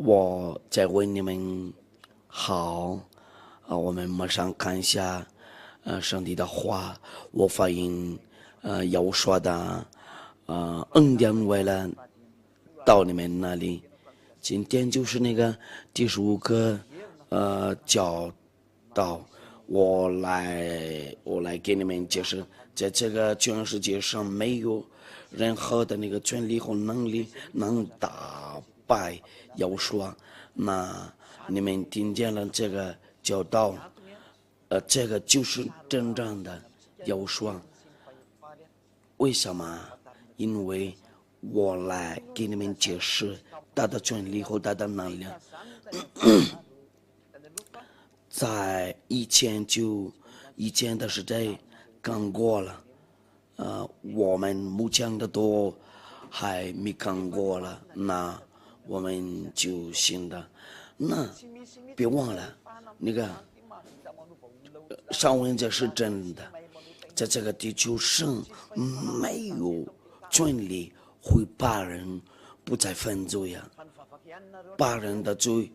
我在为你们好我们马上看一下上帝的话，我发现要说的恩典为了到你们那里。今天就是那个第15个教导，我来给你们解释，在这个全世界上没有任何的那个权利和能力能打败要说，那你们听见了这个教导，这个就是真正的要说。为什么？因为我来给你们解释他的权利和他的能量。在以前的时代刚过了，我们目前的都还没看过了，那我们就行的。那别忘了，那个上文这是真的，在这个地球上没有权利会把人不再犯罪呀，把人的罪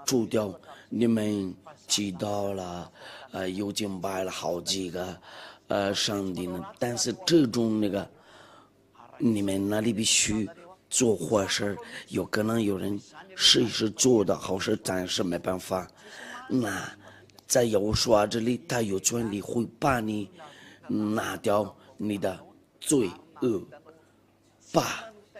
除掉。你们知道了，又敬拜了好几个上帝呢，但是这种那个你们那里必须做坏事，有可能有人试一试做的好事，但是没办法。那在耶稣这里，他有权利会把你拿掉你的罪恶，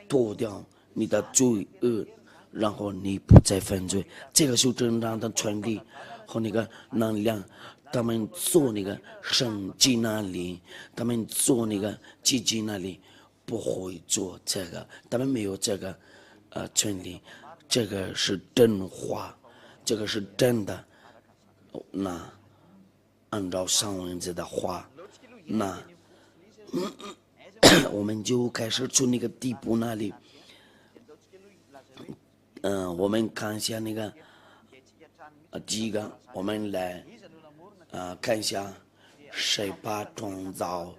脱掉你的罪恶，然后你不再犯罪。这个是正常的权利和那个能量。他们做那个圣经那里，他们做那个基金那里不会做这个，他们没有这个权利。这个是真话，这个是真的。那按照上文字的话，那我们就开始从那个地步那里，我们看一下那个第一个，我们来看一下谁把创造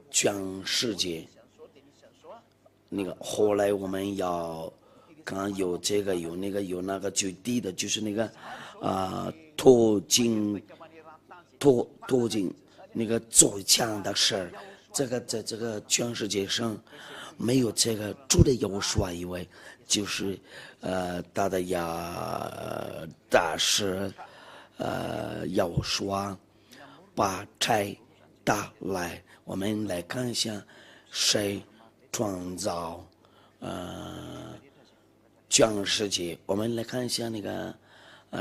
全世界。那个后来我们要刚有这个有那个有那个最低的，就是那个脱尽那个最强的事儿。这个在这个全世界上没有这个，除了有说以外，就是他的大师要说把拆打来。我们来看一下谁创造全世界。我们来看一下那个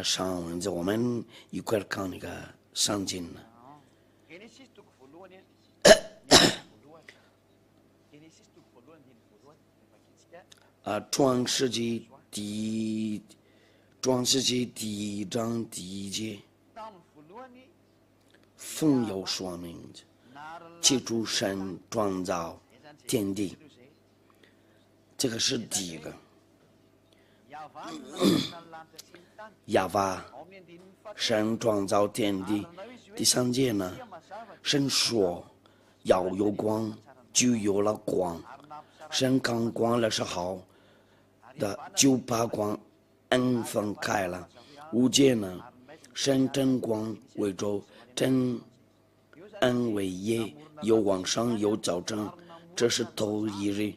上文字，我们一块儿看那个圣经呢。创世纪第一章第1节，奉有说明，起初神创造天地，这个是第一个。亚法神创造天地。第3节呢，神说要有光，就有了光。神看光了是好的，就把光分开了。5节呢，神真光为周，真为夜，有晚上有早晨，这是头一日。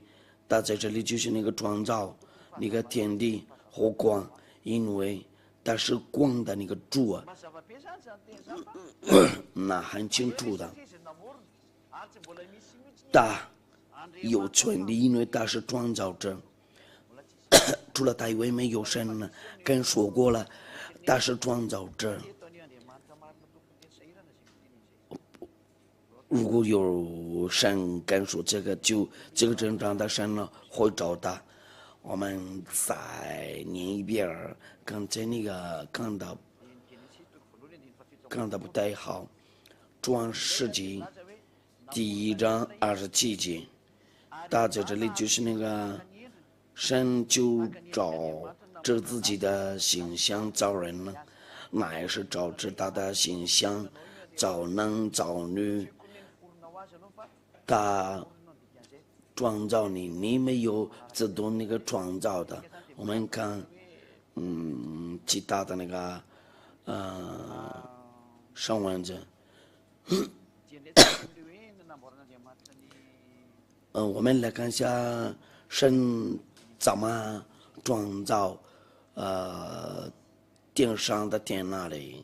他在这里就是那个创造那个天地和光，因为他是光的那个主啊，那很清楚的。他有权利，因为他是创造者。除了他以外没有神呢，跟说过了，他是创造者。如果有神跟说这个，就这个正常的神呢会找他。我们再念一遍，刚才那个看的不太好。创世纪第1章27节，他在这里就是那个神就照着自己的形象造人了，那也是照着他的形象造男造女。他创造你，你没有自动那个创造的。我们看，其他的那个，上文字，我们来看一下神怎么创造，天上的天那里。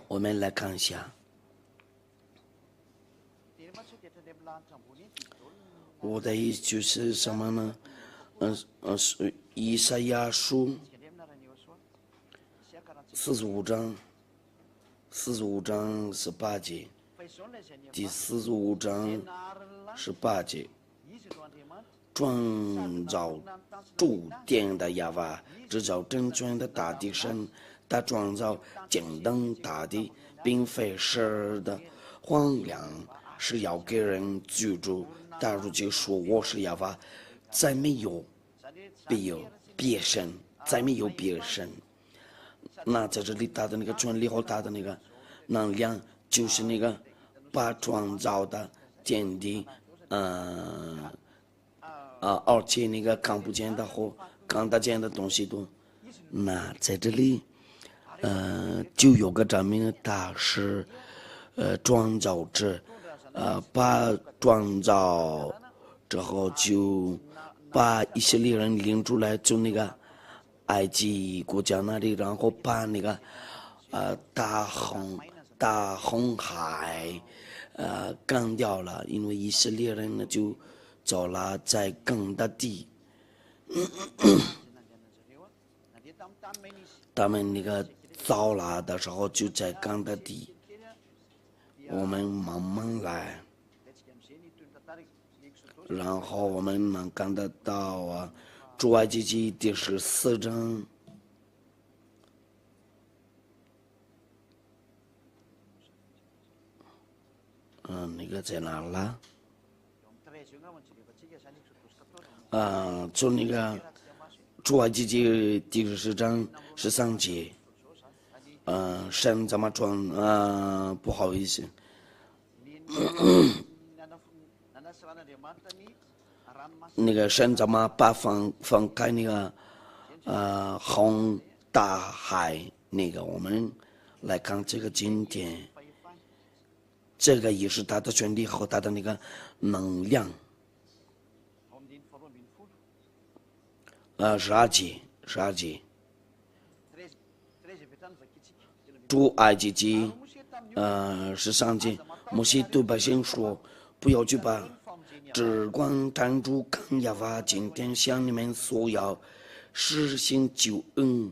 我们来看一下，我的意思就是什么呢？是以赛亚书45章18节，第45章18节，创造诸天的亚娃，制造真正的大地神，他创造简单大地，并非是的荒凉，是要给人居住。他如今说我是亚娃，再没有别神，再没有别神。那在这里他的那个权利和他的那个能量，就是那个把创造的天地，而且那个看不见的和看得见的东西都，那在这里，就有个证明他是创造者，把创造之后就把以色列人领出来，从那个埃及国家那里，然后把那个大红海干掉了，因为以色列人呢就走了在更大地，他们那个造了的时候就在更大地，我们慢慢来，然后我们能看得到出埃及记第14章。那个在哪了？从那个出埃及记第14章13节，神怎么创？不好意思，那个神怎么把放开那个红大海？那个我们来看这个经典。这个也是他的权利和他的那个能量。12节，出埃及记13节，摩西对百姓说：“不要惧怕，只管站住，看亚娃今天向你们所要实行救恩，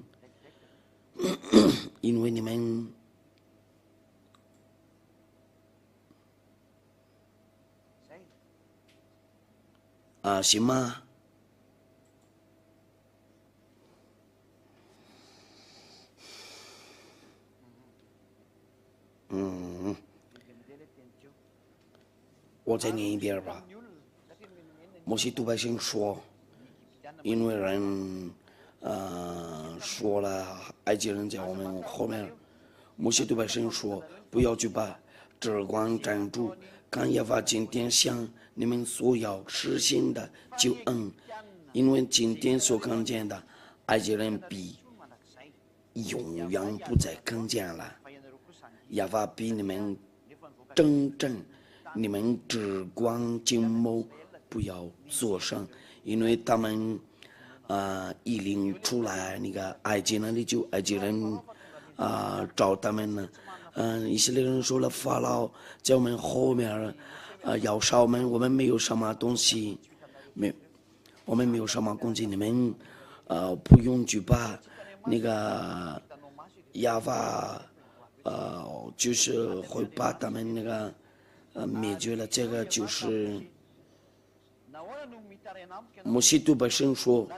因为你们。”行吗？我再念一遍吧。摩西对百姓说，因为人说了埃及人在我们后面，摩西对百姓说，不要惧怕，只管站住，看亚娃今天向你们所要实行的救恩，因为今天所看见的埃及人比永远不再看见了，亚娃比你们真正，你们只管静默，不要作声，因为他们一领出来那个埃及那里就埃及人找他们呢，以色列人说了，法老在我们后面要杀我们没有什么东西，我们没有什么攻击，你们不用惧怕，那个亚娃就是会把他们那个灭绝了，这个就是摩西对百姓说，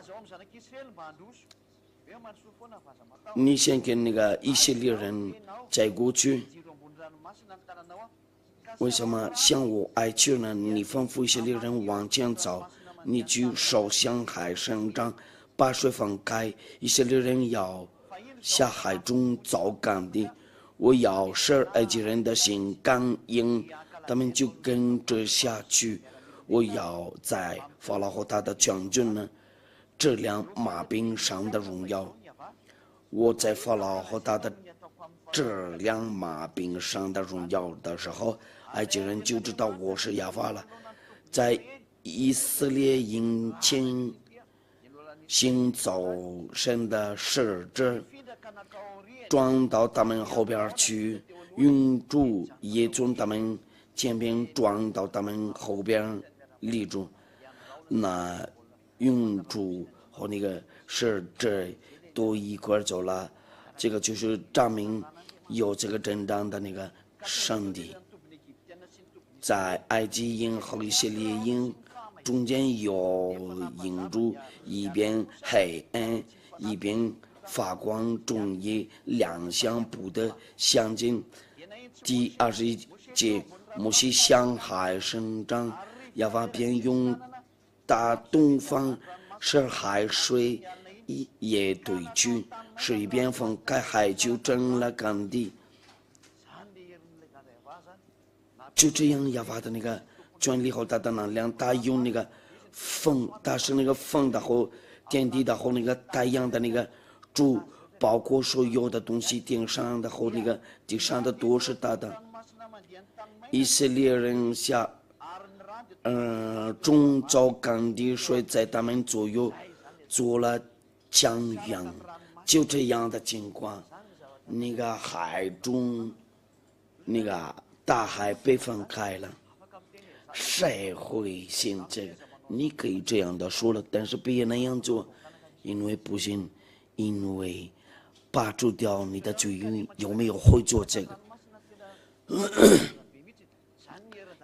你先跟那个以色列人再过去，为什么向我哀求呢？你吩咐以色列人往前走，你就手向海伸张，把水分开。以色列人要下海中走干地，我要使埃及人的心刚硬，他们就跟着下去。我要在法老和他的全军呢，这辆马兵上的荣耀。我在法老和他的这辆马兵上的荣耀的时候，埃及人就知道我是亚法了。在以色列营前行走神的使者转到他们后边去，云柱也从他们前边转到他们后边立住。那云柱和那个使者都一块走了，这个就是证明有这个征战的那个上帝。在埃及营和以色列营中间有营柱，一边黑暗，一边发光，中夜两相不得相近。第21节，摩西向海伸张，亚法便用大东方使海水也退去，水边分开，海就成了干地。就这样，亚法的那个权力和他的能量，他用那个风，他是那个风的和天地的和那个太阳的那个主，包括所有的东西，天上的和那个地上的都是他的。以色列人下，中造干地水在他们左右做了墙垣，就这样的情况，那个海中，那个大海被分开了，谁会信这个？你可以这样的说了，但是别那样做，因为不信，因为拔除掉你的罪运，有没有会做这个？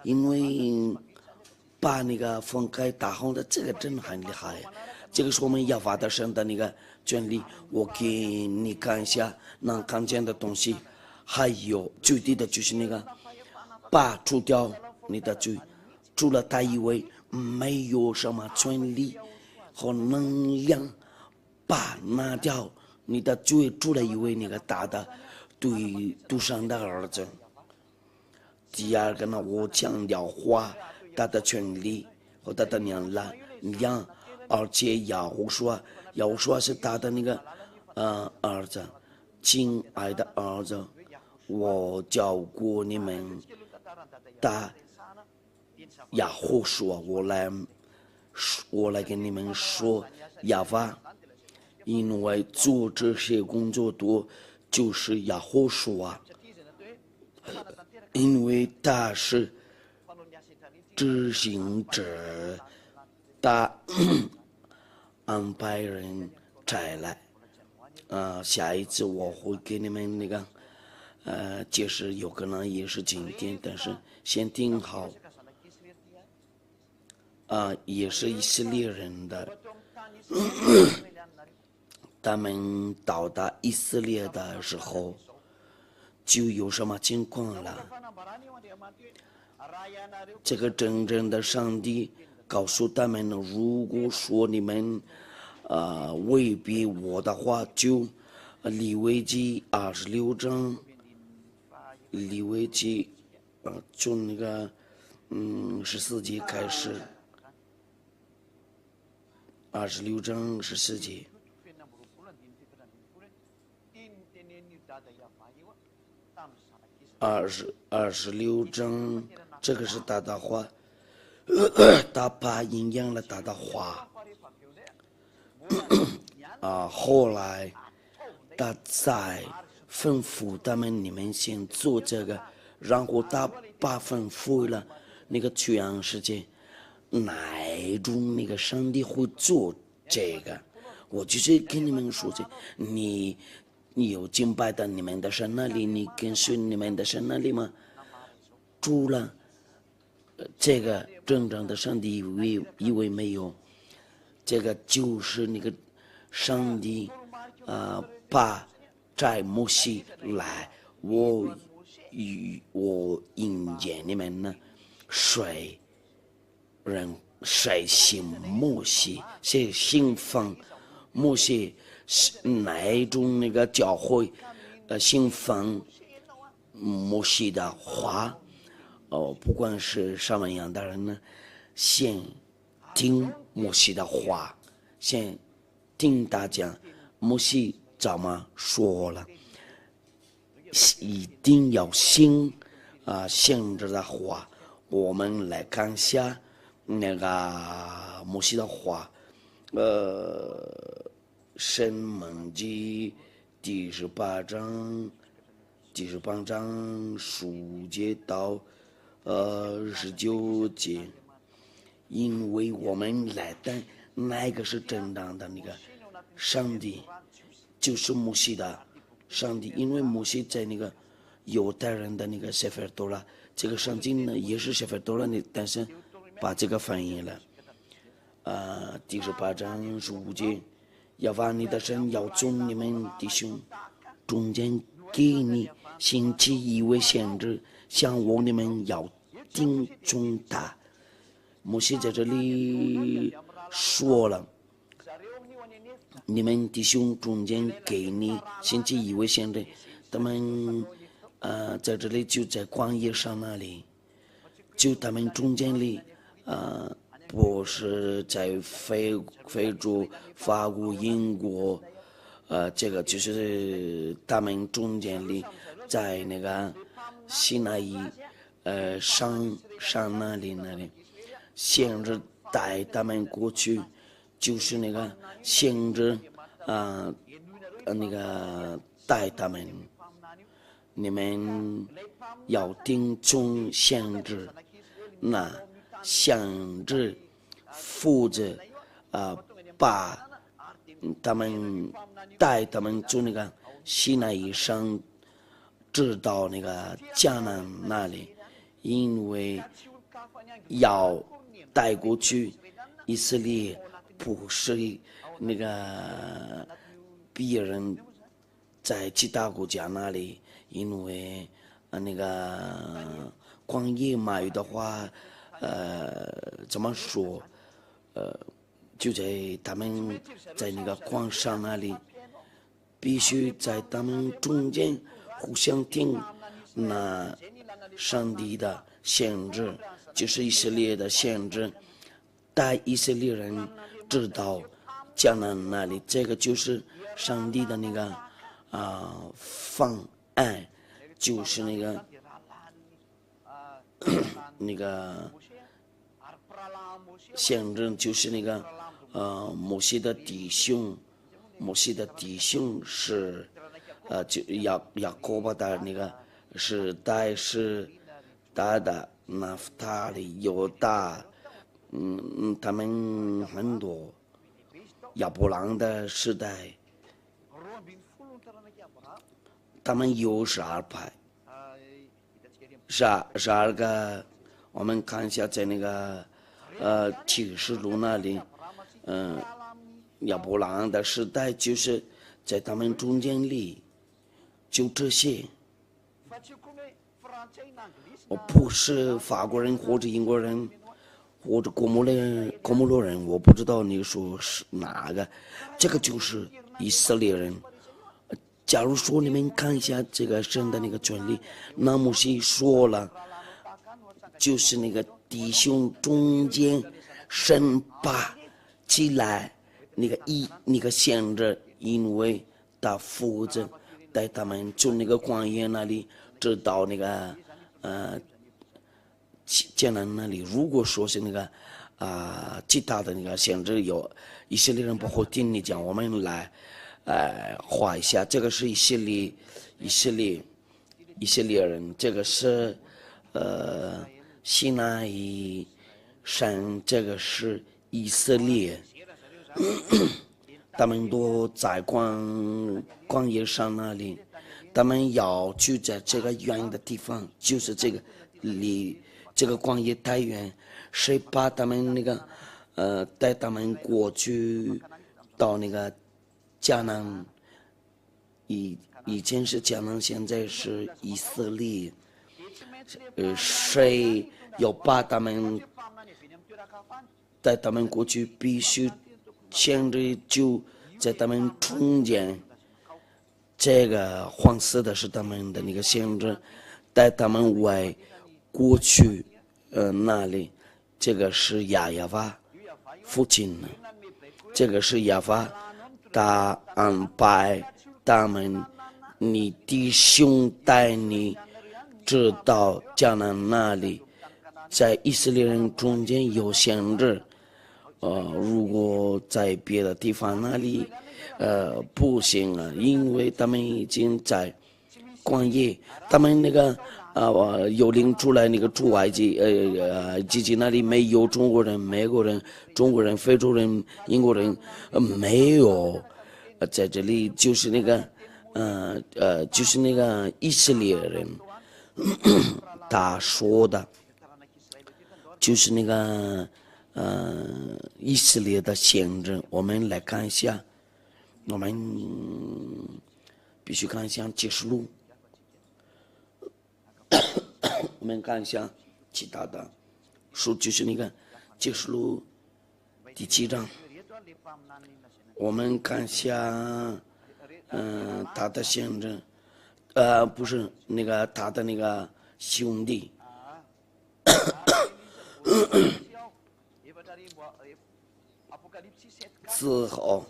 因为把那个分开打好的，这个真的很厉害呀！这个是我们亚法的神的那个权利，我给你看一下能看见的东西，还有最低的就是那个。拔除掉你的罪，除了他以外没有什么权利和能量把拿掉你的罪，除了一位那个大的对独生的儿子。第二个呢，我强调话他的权利和他的能量，而且要说是他的那个儿子，亲爱的儿子，我教过你们。大亚胡说，我来跟你们说亚法，因为做这些工作多就是亚胡说，因为他是执行者，他安排人摘来。下一次我会给你们那个。解释有可能也是今天，但是先听好。也是以色列人的，他们到达以色列的时候，就有什么情况了？这个真正的上帝告诉他们，如果说你们违背我的话，就利未记26章。利未记，从那个14节开始，26章14节，26章，这个是他的话，他把引用了他的话，后来他在。吩咐他们，你们先做这个，然后他把吩咐了那个全世界，哪一种那个上帝会做这个？我就是跟你们说这，你有敬拜到你们的神那里，你跟随你们的神那里吗？除了这个真正的上帝以为没有，这个就是那个上帝把。在摩西来，我与我引见你们呢，谁信摩西，谁信奉摩西哪种那个教会，信奉摩西的话，不管是什么样的人呢，先听摩西的话，先听大家摩西怎么说了，一定要信先知的话。我们来看一下那个摩西的话，申命记第18章10节到19节，因为我们来的那个是正当的那个上帝，就是摩西的上帝，因为摩西在那个犹太人的那个塞弗多拉，这个圣经呢也是塞弗多拉的，但是把这个翻译了。第18章15节，要把你的神要从你们弟兄中间给你兴起一位先知，像我你们要听从他。摩西在这里说了，你们弟兄中间给你兴起一位先知，他们在这里就在旷野上那里，就他们中间里不是在非洲、法国、英国，这个就是他们中间里在那个西奈伊山那里，先知带他们过去，就是那个先知那个带他们，你们要听从先知，那先知负责把他们带他们从那个西奈伊山直到那个迦南那里，因为要带过去以色列不是那个别人在其他国家那里，因为那个旷野马语的话，怎么说？就在他们在那个矿上那里，必须在他们中间互相听那上帝的先知，就是以色列的先知，带以色列人直到迦南那里，这个就是上帝的那个方案，就是那个那个先知，就是那个摩西的弟兄是就雅各伯的那个时代是大的拿弗他利犹大，他们很多亚伯兰的时代，他们有12派，12个，我们看一下在那个启示录那里，亚伯兰的时代就是在他们中间里，就这些。不是法国人或者英国人或者哥莫洛人，我不知道你说是哪个，这个就是以色列人。假如说你们看一下这个神的那个权利，那摩西说了，就是那个弟兄中间神把起来那个先知，因为他负责带他们从那个旷野那里直到那个迦南那里。如果说是那个其他的那个先知有以色列人不会听你讲，我们来画一下，这个是以色列人，这个是西奈伊山，这个是以色列，他们都在旷野上那里，他们要去在这个远的地方，就是这个离这个旷野太远，谁把他们那个带他们过去到那个迦南，以前是迦南，现在是以色列，谁要把他们带他们过去，必须先知就在他们中间。这个黄色的是他们的那个先知，带他们往过去，那里，这个是亚亚法父亲呢，这个是亚法，他安排他们，你弟兄带你直到迦南那里，在以色列人中间有先知，如果在别的地方那里。不行啊，因为他们已经在旷野，他们那个有领出来那个出埃及，基金那里没有中国人、美国人、中国人、非洲人、英国人，没有，在这里就是那个，就是那个以色列人，他说的，就是那个以色列的先知，我们来看一下。我们必须看一下启示录，我们看一下其他的书，就是那个启示录第7章，我们看一下，他的先知，不是那个他的那个兄弟，之后。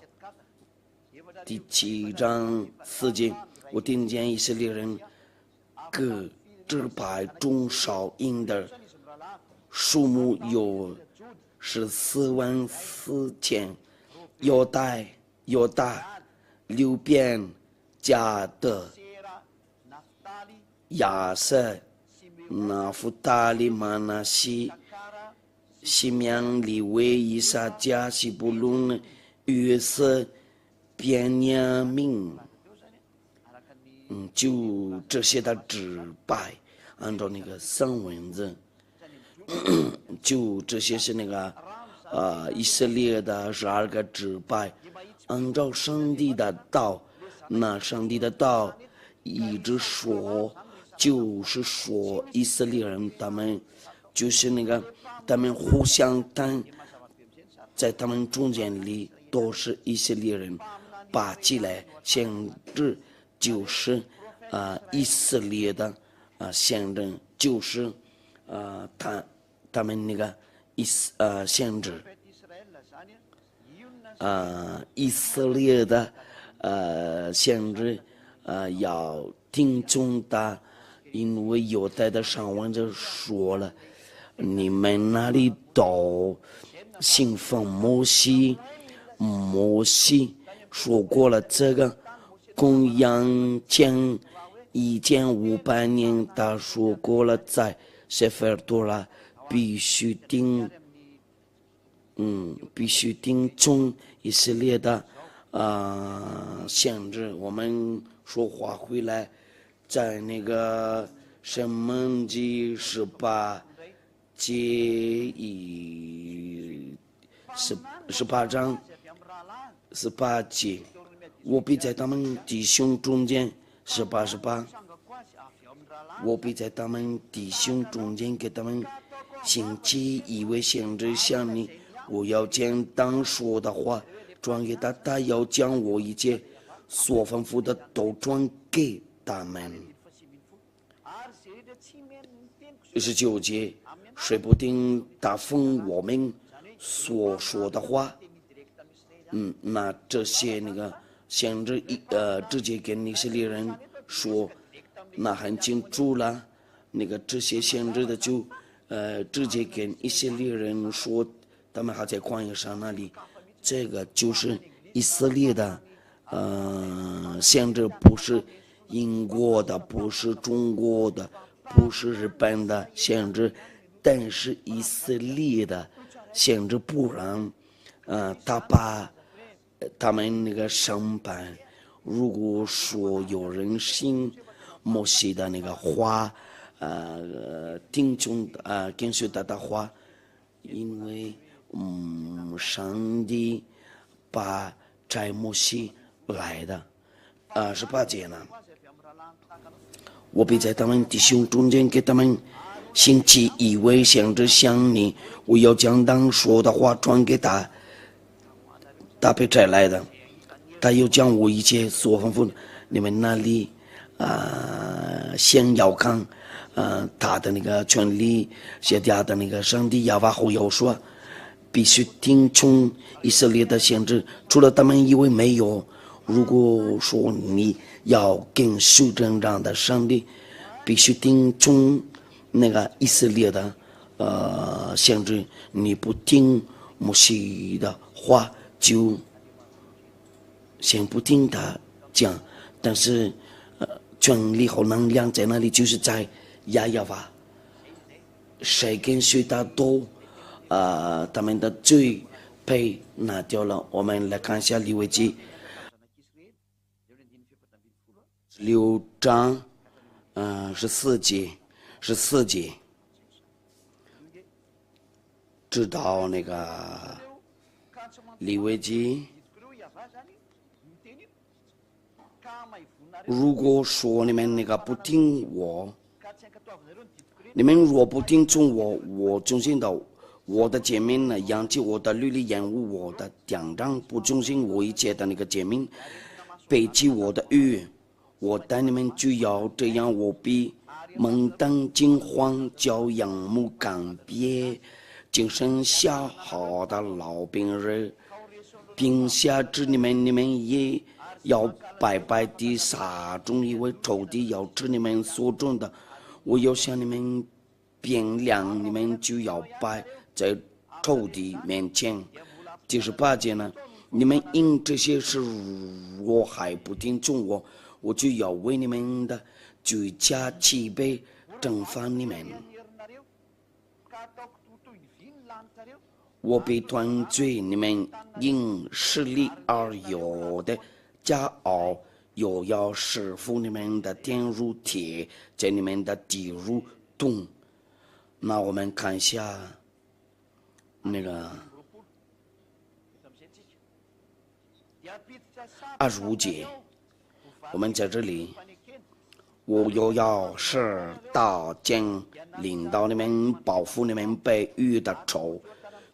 第7章4节，我听见以色列人各支派中少赢的数目有144000，犹大、流便、迦得、亚瑟、拿弗他利、玛拿西、西缅、利未、以撒迦、西布伦、约瑟。便雅悯，就这些的支派，按照那个圣文字，就这些是那个以色列的12个支派，按照上帝的道，那上帝的道一直说，就是说以色列人他们就是那个他们互相谈，在他们中间里都是以色列人。把起来，先知就是以色列的先知，就是他们那个先知以色列的先知要听从他，因为犹太的上文就说了，你们那里都信奉摩西。说过了，这个公羊前1500年，他说过了，在塞菲尔多拉必须听从以色列的限制。我们说话回来，在那个申命记18章。18节，我必在他们弟兄中间，18，我必在他们弟兄中间给他们兴起一位先知像你，我要将当说的话转给他，他要将我一切所吩咐的都转给他们。19节，谁不听他奉我们所说的话？那这些那个先知直接跟以色列人说，那很清楚了。那个这些先知的就直接跟以色列人说，他们还在旷野上那里，这个就是以色列的先知，不是英国的，不是中国的，不是日本的先知，但是以色列的先知，不然他把他们那个审判，如果说有人信摩西的那个话，听从跟随他的话，因为上帝把在摩西来的， 28节呢，我必在他们弟兄中间给他们兴起一位先知像你，我要将当说的话传给他，他被差来的，他又将我一切所吩咐你们那里先要看他的那个权利写下的那个上帝亚巴后要说，必须听从以色列的先知，除了他们以为没有。如果说你要跟属真正的上帝，必须听从那个以色列的先知，你不听摩西的话，就先不听他讲。但是权力和能量在那里，就是在亚巴，谁跟谁的多，他们的罪被拿掉了。我们来看一下利未记6章14节，直到那个利未记。如果说你们那个不听我，你们若不听从我忠心的我的诫命呢，扬弃我的律例，厌恶我的典章，不忠心我一切的那个诫命，背弃我的约，我待你们就要这样，我必蒙当惊慌，叫仰慕干瘪，精神下好的老病人，并下至你们也要白白地撒种，因为仇敌要吃你们所种的，我要向你们变量，你们就要摆在仇敌面前。98节呢，你们因这些事若还不听从我，我就要为你们的罪加七倍惩罚你们。我必断罪你们因势力而有的骄傲，又要使服你们的天如铁，在你们的地如铜。那我们看一下那个25节，我们在这里，我又要使刀剑领导你们，报复你们被遇的仇，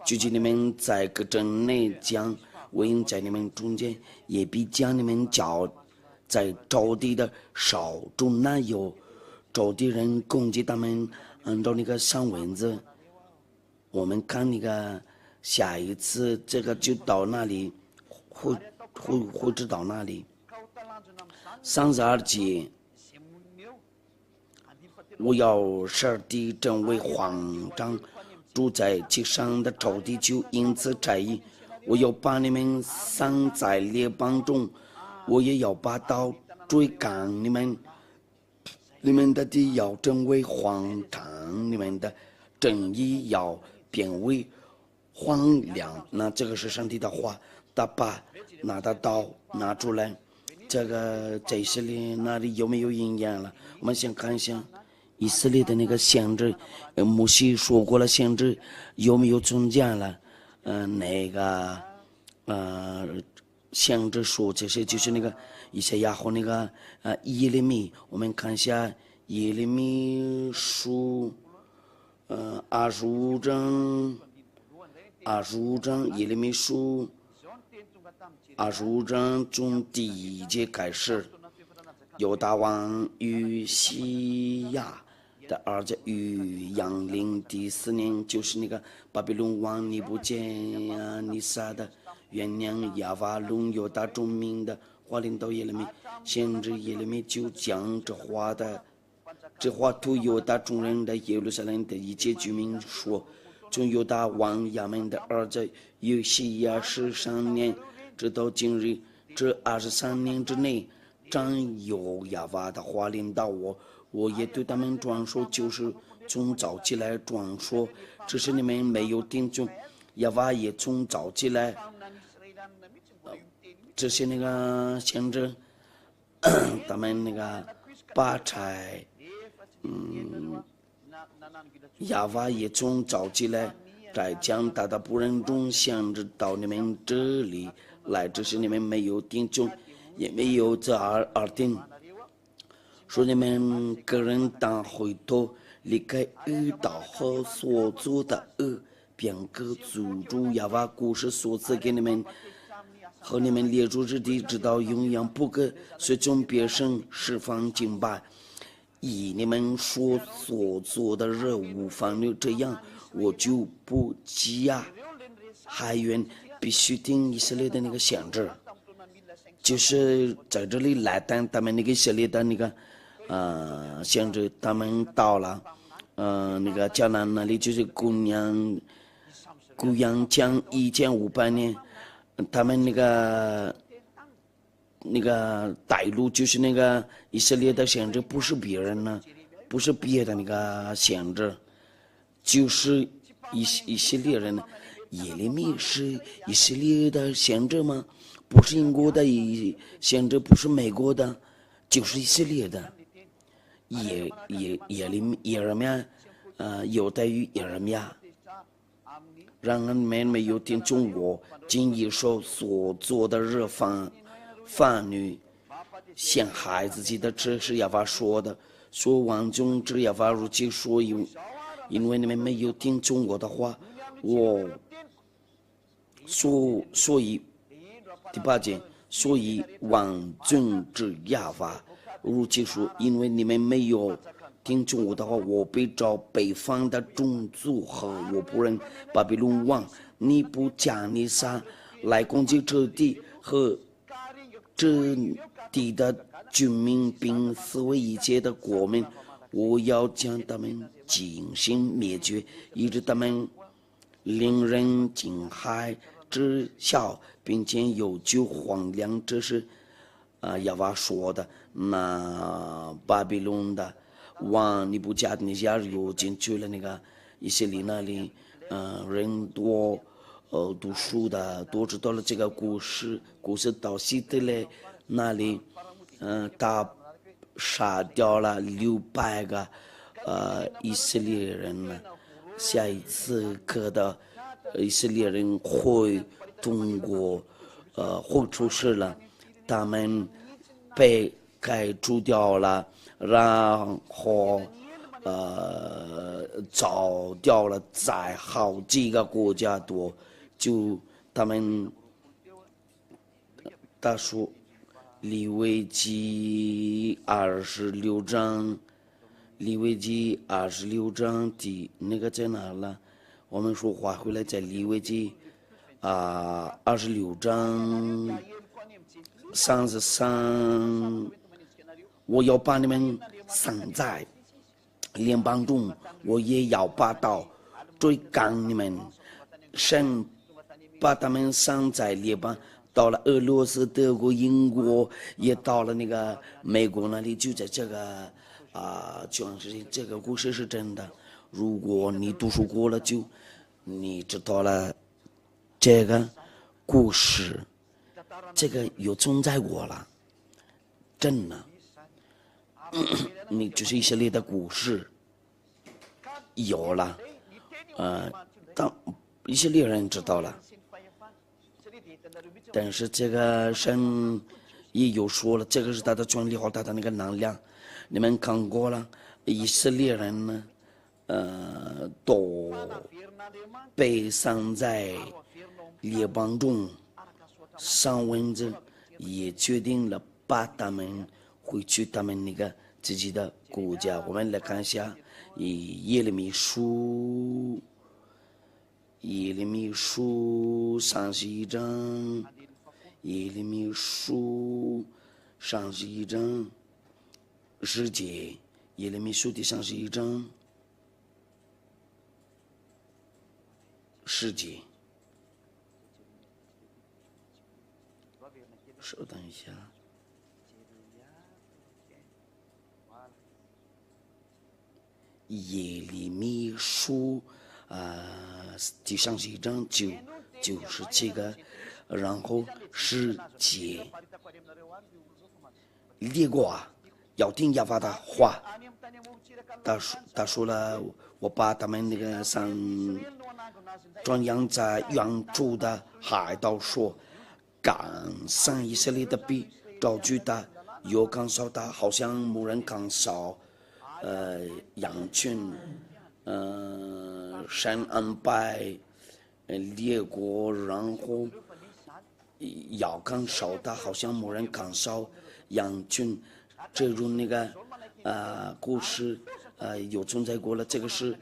究竟你们在各城内将为在你们中间，也必将你们交在仇敌的手中。那有仇敌人攻击他们，按照那个上文字，我们看那个下一次这个就到那里会知道那里。32节，我要使地震为慌张，住在其上的仇敌就因此猜疑。我要把你们散在列邦中，我也要把刀追赶你们，你们的地要成为荒唐，你们的正义要变为荒凉。那这个是上帝的话，他把拿的刀拿出来，这个在以色列那里有没有应验了？我们先看一下以色列的那个先知，摩西说过了，先知有没有中间了？那个先知说这些就是那个以赛亚和那个耶利米，我们看一下耶利米书25章耶利米书25章从第1节开始，犹大王与西亚的儿子与杨陵第4年，就是那个巴比伦王尼布甲尼撒的元娘亚法龙犹大众民的话领导耶利米，先知耶利米就将这话对犹大众人的耶路撒冷的一切居民说，从犹大王亚门的儿子约西亚13年直到今日，这23年之内，常有亚法的话领导我也对他们传说，就是从早起来传说，只是你们没有听从。亚法也从早起来，这些那个先知，他们那个把柴，亚法也从早起来，在将他的仆人中先知到你们这里来，只是你们没有听从。也没有这二定，说你们个人当回头离开恶道和所做的恶，便可主主亚瓦故事所赐给你们和你们列祖之地，直到永远不可随从别神释放敬拜。以你们所做的任务方面，这样我就不羁押还愿必须听以色列的那个限制，就是在这里来当他们那个以色列的那个限制，他们到了那个迦南那里，就是公羊将1500年，他们那个带路就是那个以色列的限制，不是别人呢，不是别的那个限制，就是以色列人呢。耶利米是以色列的限制吗？不是英国的限制，不是美国的，就是以色列的。耶利米有待于耶利米，让人们没有听从我经一手所做的热妇女陷害自己的，这是亚法说的。说王中之亚法如其说，因为你们没有听从我的话，我所以第8节，所以王中之亚法如其说，因为你们没有听从我的话，我被召北方的种族和我仆人巴比伦王尼布甲尼撒来攻击这地和这地的居民，并四围一切的国民，我要将他们进行灭绝，以致他们令人惊骇知晓，并且有就荒凉。这是亚娃说的。那巴比伦的王尼布甲尼撒又进去了那个以色列那里，人多读书的都知道了这个故事到希特勒那里，他杀掉了600个以色列人呢。下一次课的以色列人会通过会出事了，他们被开除掉了，然后找掉了在好几个国家多，就他们他说利未记26章，利未记26章的那个在哪了？我们说话回来在利未记26章33，我要把你们散在联邦中，我也要把刀追赶你们。神把他们散在联邦，到了俄罗斯、德国、英国，也到了那个美国那里，就在这个就是这个故事是真的。如果你读书过了，就你知道了这个故事，这个有存在过了，真的。你就是以色列的故事有了，当以色列人知道了，但是这个神也有说了，这个是他的权利和他的那个能量。你们看过了，以色列人呢，都被散在列邦中，上文字也决定了把他们回去他们那个自己的国家。我们来看一下耶利米书31章，耶利米书31章10节，耶利米书第31章10节。稍等一下，耶利米书第31章就是这个，然后10节，列国要听亚法的话。他说了，我把他们那个转养在远处的海岛说，赶上以色列的必兆巨大，油缸烧大，好像牧人刚烧，羊群，神安排，列国，然后药缸烧大，好像牧人刚烧羊群，这种那个故事有存在过了，这个是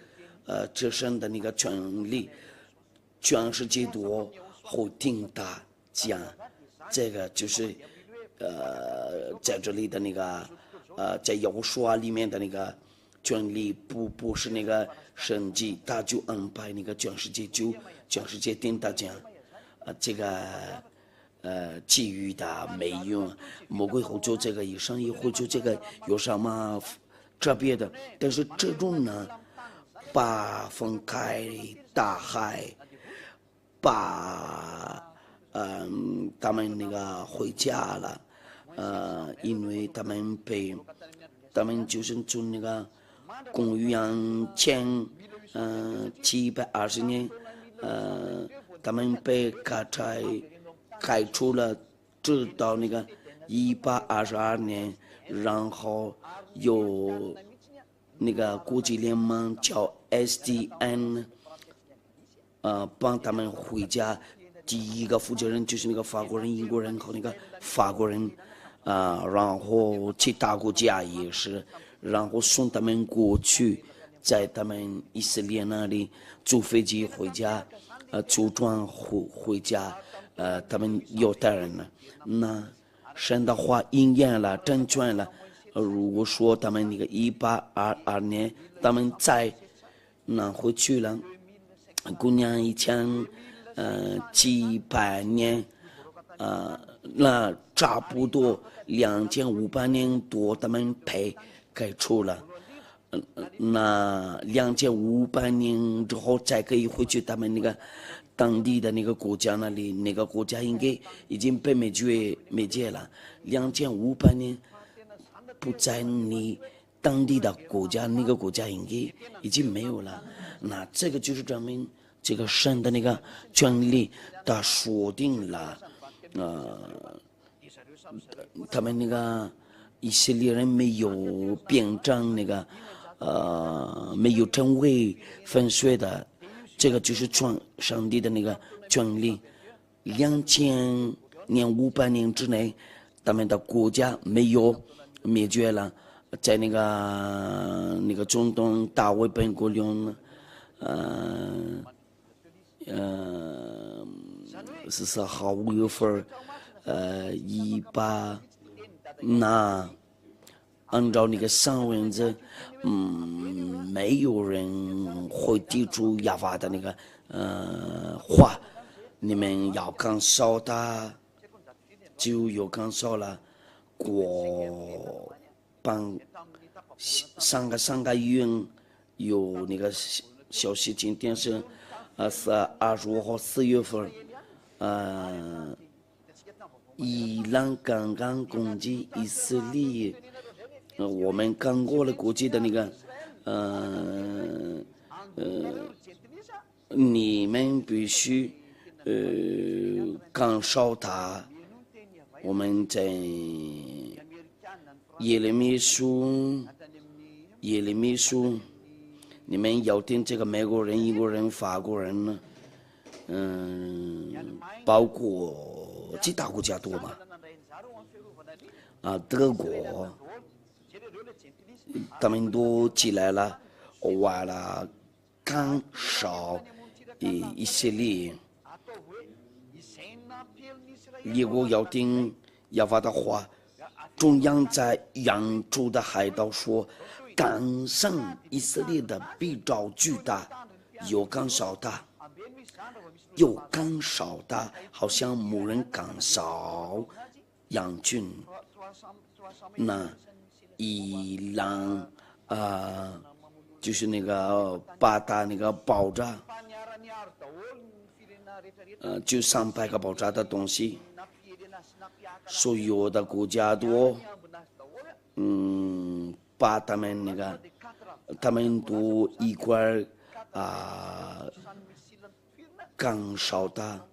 这神的那个权利，全世界多后听他讲，这个就是在这里的那个在耶和华里面的那个权利不是那个神迹，他就安排那个全世界听他讲，这个给予的没用，魔鬼会做这个，以上也会做这个，有什么特别的？但是这种呢，把分开大海，把他们那个回家了，因为他们就是从那个公元前720年，他们被开除了，直到那个1822年，然后有那个国际联盟叫 SDN，帮他们回家。第一个负责人就是那个法国人、英国人和那个法国人，然后其他国家也是，然后送他们过去，在他们以色列那里坐飞机回家，坐船回家，他们犹太人呢，那神的话应验了，成全了。如果说他们那个1822年，他们再拿回去了，姑娘1700年，那差不多2500年多，他们被开除了。那2500年之后才可以回去他们那个当地的那个国家那里，那个国家应该已经被灭绝了。2500年不在你当地的国家，那个国家应该已经没有了。那这个就是证明这个神的那个权利，他说定了，他们那个以色列人没有变成那个没有成为粉碎的，这个就是上帝的那个权利。2500年之内，他们的国家没有灭绝了，在那个总统大卫本国用14号5月份那按照那个上文字，没有人会抵触亚法的那个话，你们要刚烧它，就有刚烧了，过上个月有那个消息，今天是25号4月份，伊朗刚刚攻击以色列，我们刚过了国际的那个，你们必须刚烧它。我们在耶利米书，你们要听这个美国人、英国人、法国人呢，包括其他国家多嘛，德国，他们都起来了，为了干烧以色列。如果要听亚法的话，中央在扬州的海岛说，干胜以色列的比较巨大，有干烧大，好像牧人干烧羊群。那伊朗就是那个巴达那个爆炸，就300个爆炸的东西，所有的国家都把他们都一块干烧的，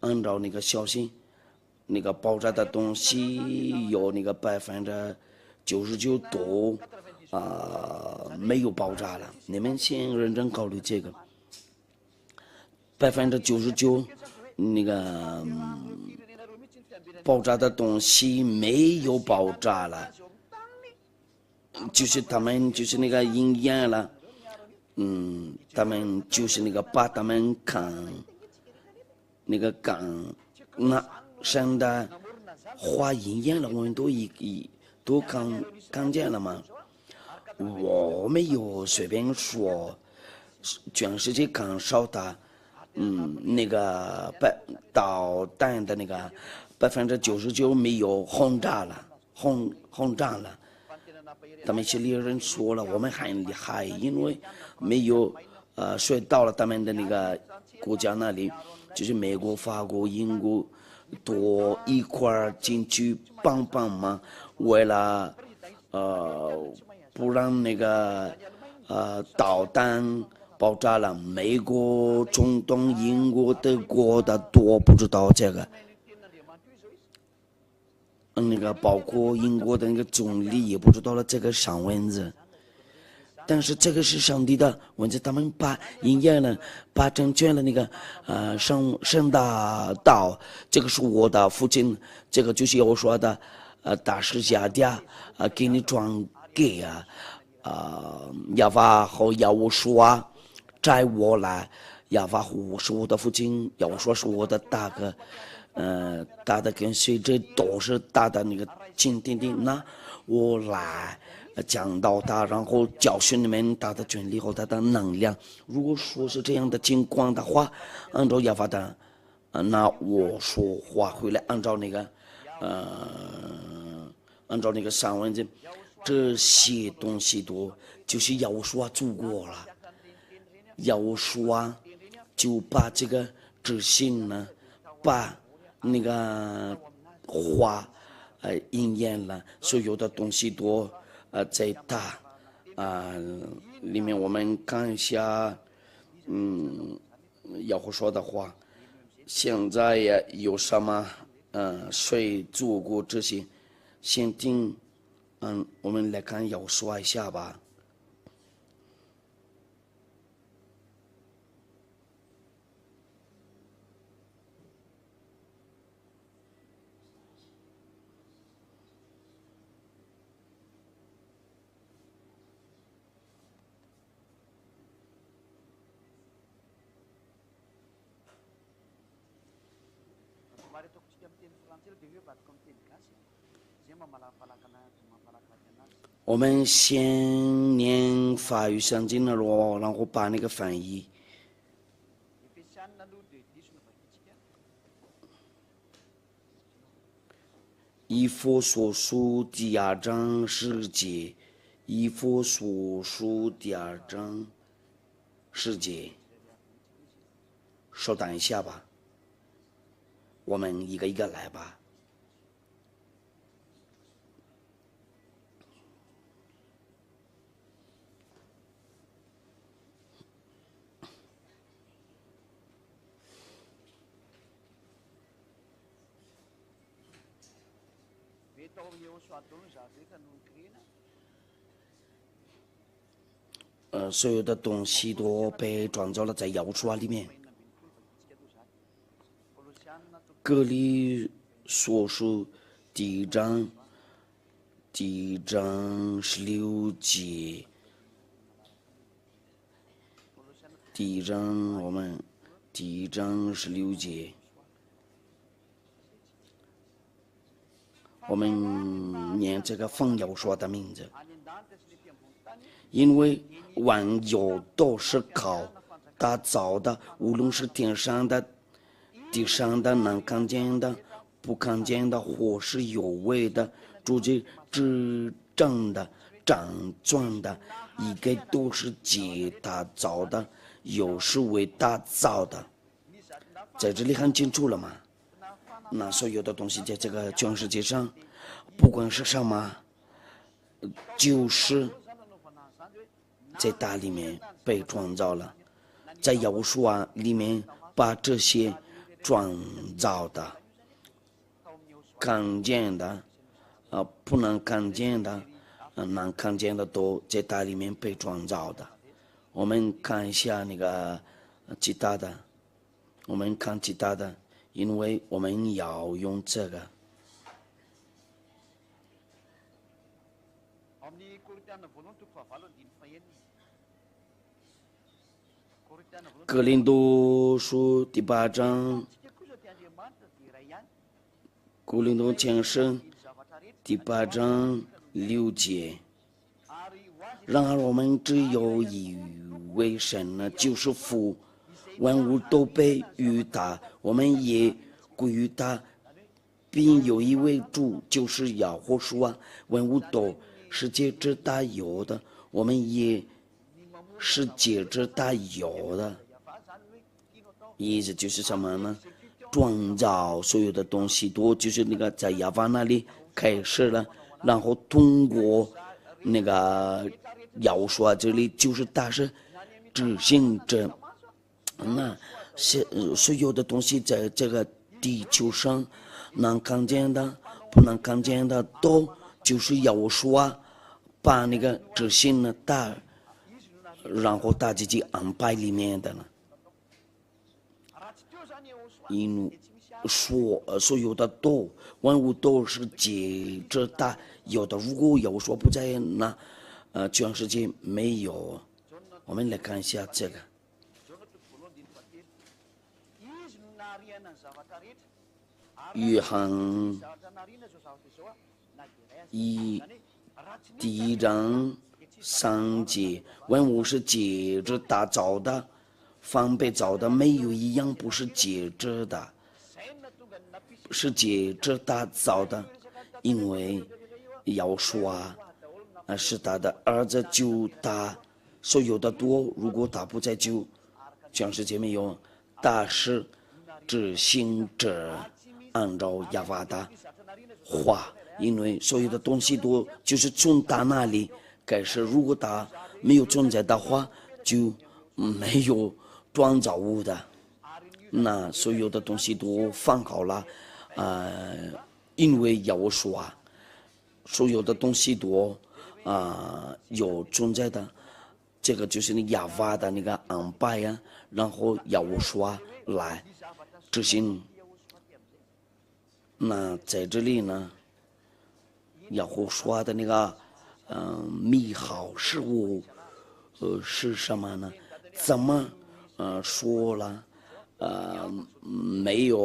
按照那个消息，那个爆炸的东西有那个99%多没有爆炸了。你们先认真考虑这个，99%那个爆炸的东西没有爆炸了，就是他们就是那个营养了，他们就是那个把他们那个生的花营养了，我们都看见了吗？我没有随便说，全世界看少的，那个导弹的那个99%没有轰炸了。他们以色列人说了，我们还因为没有水到了他们的那个国家那里，就是美国、法国、英国多一块进去帮忙，为了不让那个导弹爆炸了。美国、中东、英国、德国的多不知道这个。那个包括英国的那个总理也不知道了这个上蚊子，但是这个是上帝的蚊子，他们把营养了，把成全了那个圣大道，这个是我的父亲，这个就是我说的大师下的给你转给亚法和亚乌说摘我来，亚法是我的父亲，亚乌说是我的大哥。大的跟随者都是大的那个金钉钉，那我来讲到他，然后教训你们他的权利和他的能量。如果说是这样的情况的话，按照亚法的，那我说话回来，按照那个上文字，这些东西都就是要说做过了，要说就把这个执行呢，把那个花应验了，所有的东西都在它里面。我们看一下要说的话，现在也有什么谁做过这些？先听我们来看要说一下吧。我们先念法语圣经的咯，然后把那个翻译。以弗所书第2章10节，以弗所书第2章10节，稍等一下吧，我们一个一个来吧。所有的东西都被装造了在摇书里面。格里所书第一章16节，第一章16节，我们念这个奉摇说的名字，因为万有都是靠他造的，无论是天上的、地上的、能看见的、不看见的，或是有为的、主旨执政的、掌权的，一个都是借他造的，有是为他造的。在这里很清楚了吗？那所有的东西在这个全世界上，不管是什么，就是在它里面被创造了，在摇书里面把这些创造的。看见的，不能看见的，能看见的都在大里面被创造的。我们看一下那个其他的，我们看其他的，因为我们要用这个。哥林多书第8章，哥林多前书第8章6节。然而我们只有一位神呢，就是父，万物都被于他，我们也归于他，并有一位主，就是耶和华说，万物都是借着他有的，我们也是借着他有的。意思就是什么呢？创造所有的东西都就是那个在亚法那里开始了，然后通过那个要说这里就是他是执行者，那所有的东西在这个地球上能看见的不能看见的都就是要说把那个执行了他，然后他自己安排里面的呢。因说所有的都万物都是借着他有的，如果有说不在那全世界没有。我们来看一下这个约翰第1章3节，万物是借着他造的，凡被造的没有一样不是借着的，是借着他造的，因为要说是他的儿子救他所有的多，如果他不再救，全世界没有。他是执行者，按照亚法的话，因为所有的东西都就是从他那里开始，如果他没有存在的话，就没有创造物的。那所有的东西都放好了，因为要说所有的东西都有存在的，这个就是那亚法的那个安排呀，然后要说来执行。那在这里呢，要说的那个美好事物是什么呢？怎么说了？没有，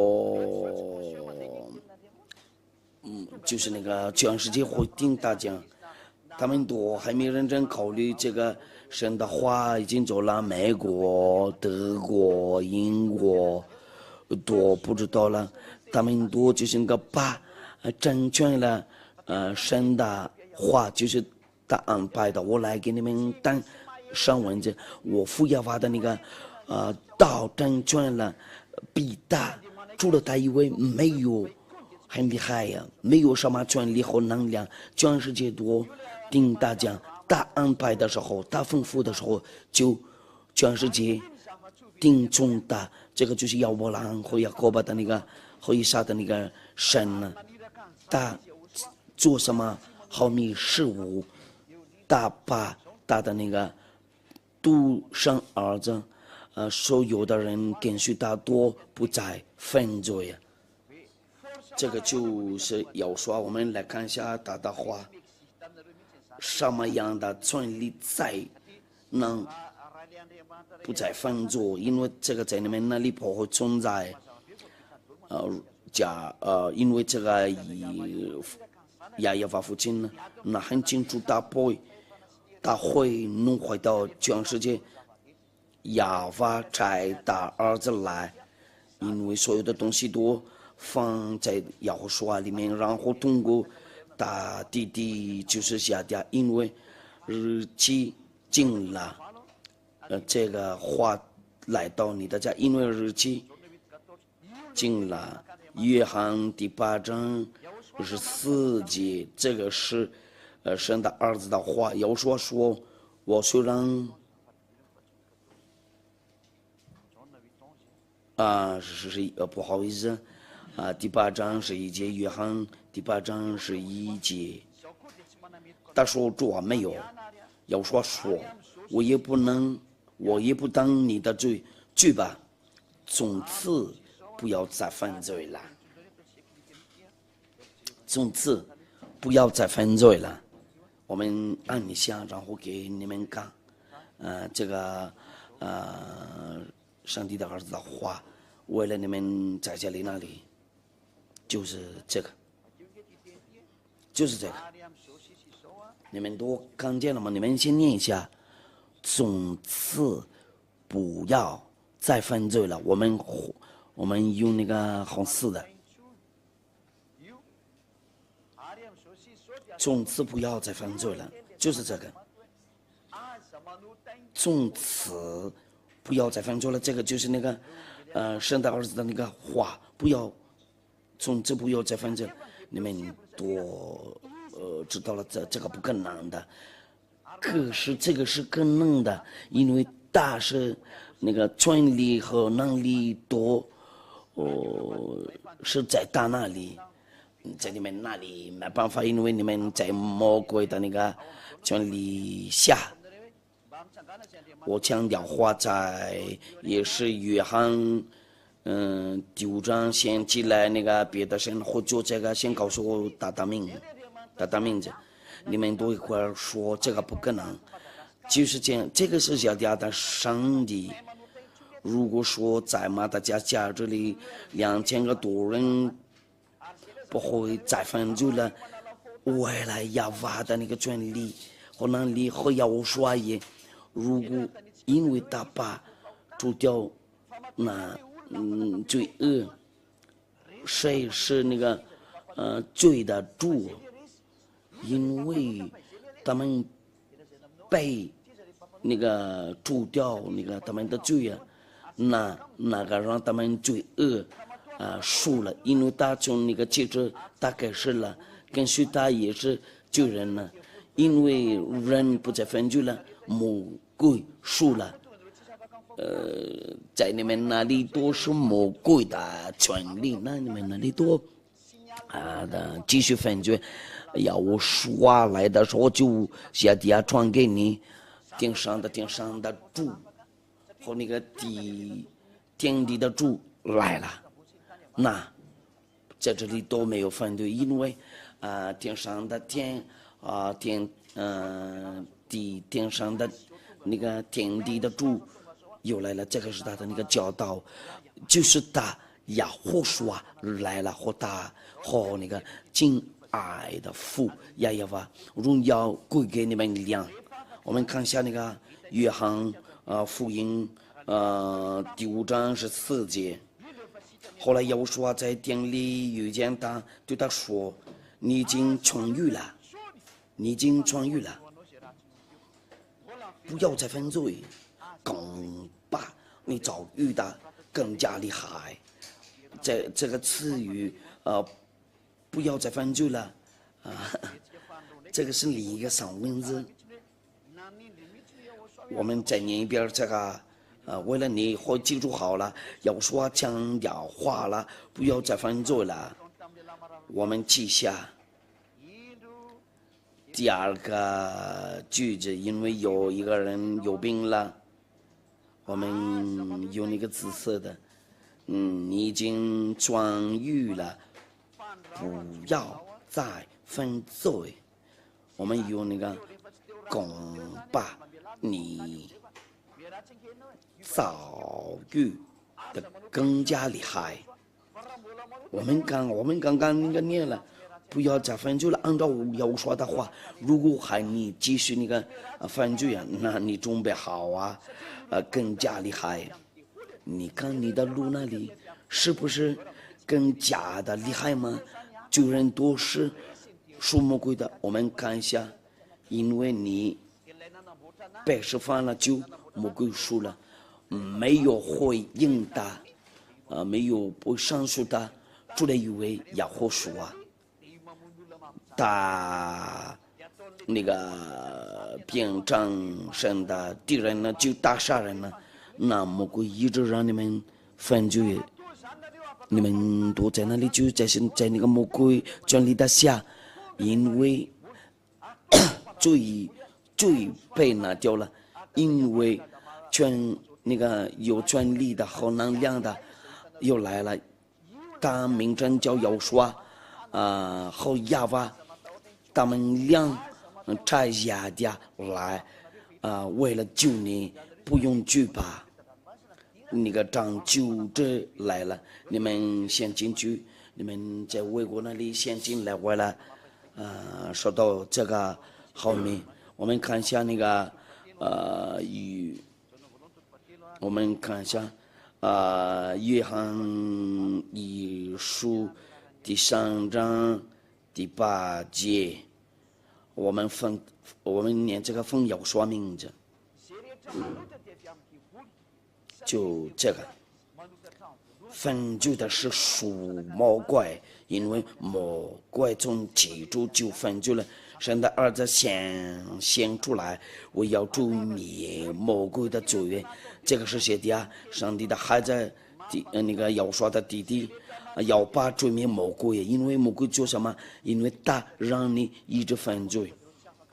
就是那个全世界会听大家，他们都还没认真考虑这个神的话，已经走了美国、德国、英国都不知道了，他们都就是那个把成全了神的话，就是他安排的。我来给你们当上文字，我附要发的那个道成全了，比他除了他以外没有很厉害呀，没有什么权力和能量，全世界都听大家，他安排的时候，他吩咐的时候，就全世界听从他。这个就是亚伯拉罕和雅各伯的那个和以撒的那个神呢，他做什么好米事物，他把他的那个独生儿子，所有的人跟随他都不再犯罪。这个就是要说，我们来看一下他的话，什么样的权利才能不再犯罪？因为这个在你们那里不会存在。因为这个亚耶法父亲呢，那很清楚他会弄坏到全世界。亚法差他儿子来，因为所有的东西都放在亚和说里面，然后通过他弟弟就是下掉，因为日期近了，这个话来到你的家，因为日期近了。约翰第8章14节，这个是神的儿子的话。有说我虽然不好意思，第8章11节，约翰第8章11节，他说主啊没有，要说我也不当你的罪吧，从此不要再犯罪了，从此不要再犯罪了。我们按一下，然后给你们看，这个上帝的儿子的话，为了你们在这里那里，就是这个，你们都看见了吗？你们先念一下，从此不要再犯罪了。我们用那个红色的，从此不要再犯罪了，就是这个。从此不要再犯罪了，这个就是那个神的儿子的那个话，从此不要再犯罪。你们都知道了，这个不可能的，可是这个是可能的，因为他是那个权力和能力都是在他那里，在你们那里没办法，因为你们在魔鬼的那个权力下。我强调话在也是约翰第5章先起来那个别的神或者这个先告诉我他的名字，你们都一块说这个不可能，就是这样，这个是小家的上帝。如果说在马达加斯加这里2000个多人不会再犯罪了，为了亚娃的那个权利和能力和要说也，如果因为他把除掉那罪恶，谁是那个罪的主？因为他们被那个除掉那个他们的罪啊，那个让他们罪恶输了，因为他从那个接着他开始了，跟随他也是罪人了，因为人不再犯罪了，魔鬼输了。在你们那里都是魔鬼的权利，那你们那里都的继续犯罪。要我说来的时候，就下底下传给你，顶上的主和那个天地的主来了，那在这里都没有反对，因为天上的天天上的那个天地的主又来了，这个是他的那个教导，就是他亚胡说来了，和他和那个敬爱的父亚耶娃，荣耀归给你们俩。我们看一下那个约翰福音第5章14节。后来耶稣说在店里遇见他，对他说：“你已经痊愈了，不要再犯罪，更把你遭遇的更加厉害。”这个词语不要再犯罪了这个是另一个上文字。我们再念一遍这个为了你会记住好了，要说强调话了，不要再犯罪了。我们记下第2个句子，因为有一个人有病了，我们用那个紫色的，你已经痊愈了，不要再犯罪。我们用那个更把你遭遇的更加厉害。我们刚刚那个念了，不要再犯罪了。按照要说的话，如果还你继续那个犯罪啊，那你准备好啊，更加厉害。你看你的路那里是不是更加的厉害吗？救人都是属魔鬼的。我们看一下，因为你白事犯了就魔鬼输了，没有回应他，没有不上诉他，主的以为要活输啊，他那个变成神的敌人呢，就大杀人了。那魔鬼一直让你们犯罪，你们躲在那里，就在那个魔鬼权力的下，因为罪被拿掉了，因为那个有权力的好能量的又来了，大名称叫摇刷和亚娃，他们俩拆下的来为了救你不用惧怕。那个长救者来了，你们先进去，你们在外国那里先进来回来。说到这个后面，我们看一下那个我们看一下约翰一书第3章第8节，我们念这个奉要说名字。就这个分就的是属魔怪，因为魔怪从起初就分就了，神的儿子显出来，我要诛灭魔鬼的罪恶。这个是写的上帝的孩子那个要说的弟弟要把诛灭魔鬼，因为魔鬼做什么？因为他让你一直犯罪，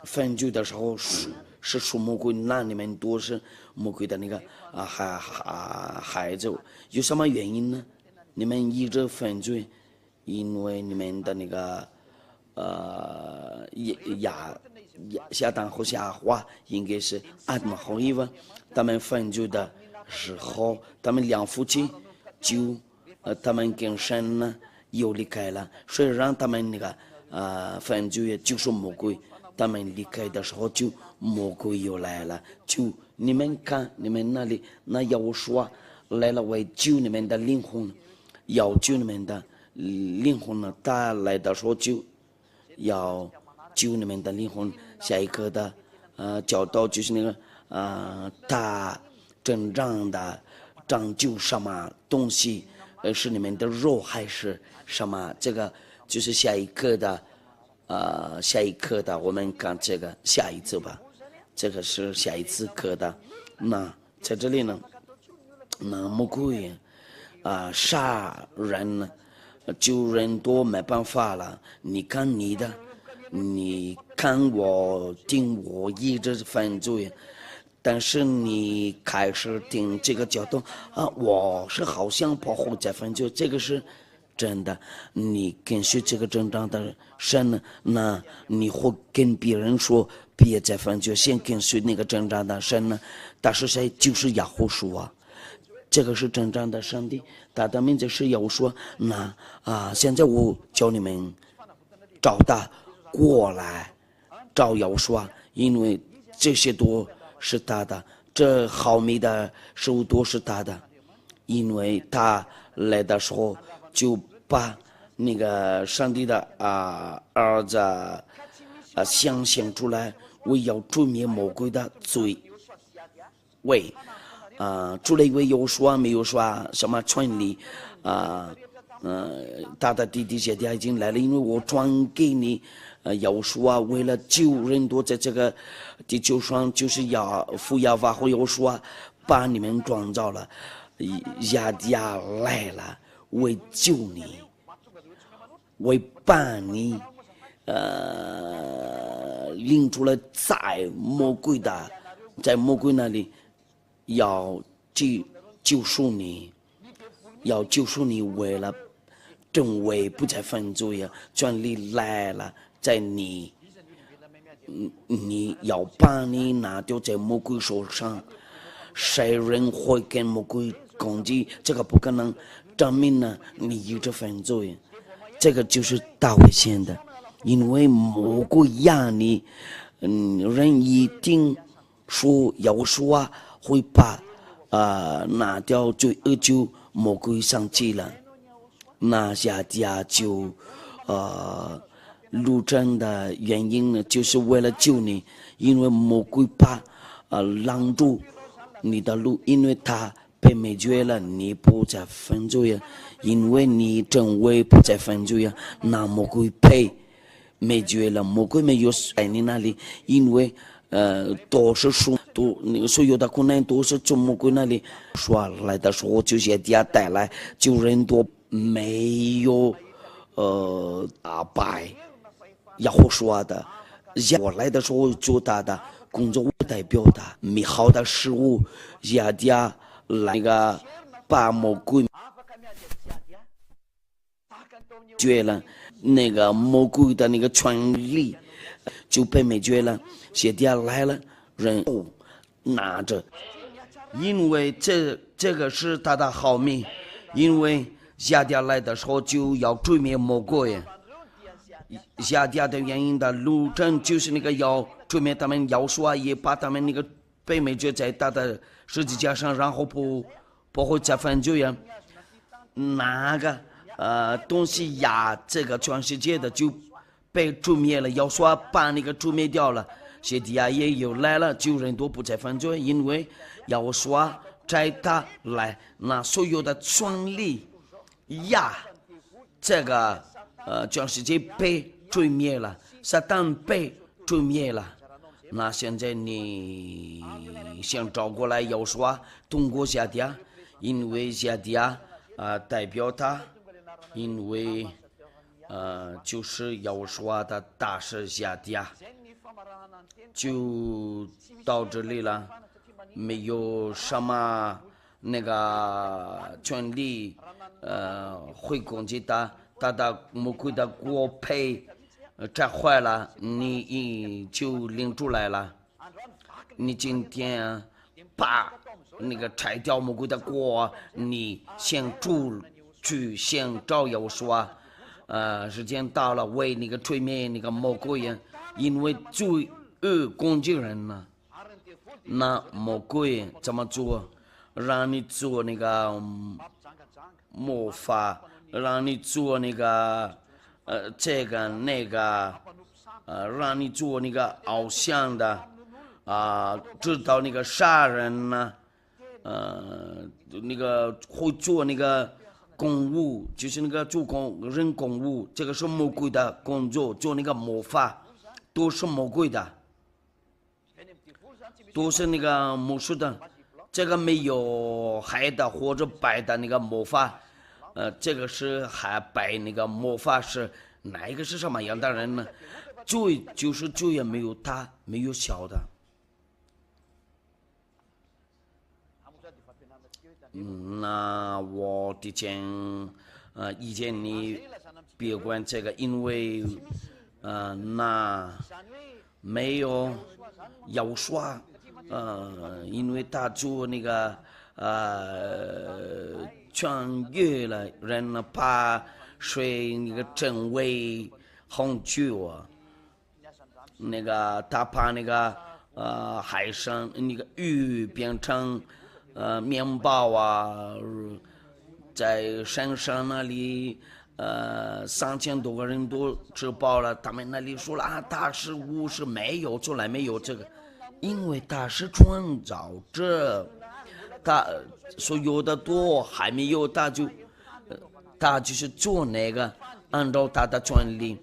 犯罪的时候是属魔鬼，那你们都是魔鬼的那个孩子。有什么原因呢？你们一直犯罪，因为你们的那个亚当和夏娃应该是阿姆和伊娃，他们犯罪的时候，他们两夫妻就他们跟神呢又离开了，所以让他们那个犯罪就是魔鬼。他们离开的时候，就魔鬼又来了。就你们看，你们那里那要说来了为救你们的灵魂，要救你们的灵魂呢。他来的时候就要救你们的灵魂。下一个的教导就是那个他真正的拯救什么东西，是你们的肉还是什么？这个就是下一课的。下一课的我们看这个下一次吧，这个是下一次课的。那在这里呢，那魔鬼杀人呢，救人都没办法了。你看你的，你看我听我一直犯罪，但是你开始听这个角度我是好像保护在犯罪，这个是真的。你跟随这个正常的神呢，那你会跟别人说别再犯罪，先跟随那个正常的神呢。但是谁？就是亚胡书这个是正常的上帝，他的名字是亚胡书。那现在我叫你们找他过来找亚胡书，因为这些都是他的，这好美的事物都是他的，因为他来的时候就把那个上帝的儿子显现出来，为要诛灭魔鬼的罪为除了一位有说没有说什么权利他的弟弟姐弟已经来了，因为我转给你要说为了救人多，在这个地球上就是父亚娃和要说把你们创造了，亚来了为救你，为把你领出了在魔鬼那里要救赎你，要救赎你，为了正为不再犯罪权利来了，在你要把你拿掉在魔鬼手上，谁人会跟魔鬼攻击？这个不可能证明呢你一直犯罪，这个就是大危险的，因为魔鬼压你，人一定说要说会把拿掉罪恶，就魔鬼生气了，拿下家就路程的原因呢，就是为了救你，因为魔鬼怕拦住你的路，因为他被灭绝了，你不再犯罪因为你正为不再犯罪那魔鬼被灭绝了，魔鬼没有在你那里，因为都是那个所有的苦难都是从魔鬼那里说来的时候，就些家带来，就人多没有打败亚胡说的。我来的时候做他的工作，代表他美好的事物，亚迪亚那个把魔鬼绝了，那个魔鬼的那个权利就被灭绝了。亚迪亚来了，人拿着，因为这个是他的好命，因为亚迪亚来的时候就要追灭魔鬼。亚迪亚的原因的路程就是那个要追灭他们，要说也把他们那个被灭绝在他的十字架上，然后不会再犯罪呀。那个东西呀，这个全世界的就被诛灭了，要说把那个诛灭掉了。谢迪亚也有来了，就人都不再犯罪，因为要说在他来，那所有的权利呀，这个全世界被诛灭了，撒旦被诛灭了。那现在你想找过来要说通过亚迪亚，因为亚迪亚代表他，因为就是要说的大使亚迪亚，就到这里了，没有什么那个权利会攻击他的魔鬼的国配炸坏了，你就领出来了。你今天把那个拆掉魔鬼的国，你先出去先找要说，时间到了为那个吹灭那个魔鬼，因为罪恶攻击人呢。那魔鬼怎么做？让你做那个魔法，让你做那个这个那个让你做那个偶像的知道那个杀人呢，那个会做那个公务，就是那个做人公务，这个是魔鬼的工作，做那个魔法都是魔鬼的，都是那个魔术的。这个没有黑的或者白的那个魔法，这个是还白那个魔法是哪一个是什么样的人呢？罪就是罪也没有大没有小的。那我之前意见你别管这个，因为那没有要说。因为他做那个穿越了人呢，怕水那个真伪红酒啊，那个他怕那个海参那个鱼变成面包啊，在山上那里3000多个人都吃饱了，他们那里说了大食物是没有，从来没有这个。因为他是创造者，他所有的都还没有，他就是做那个，按照他的权利，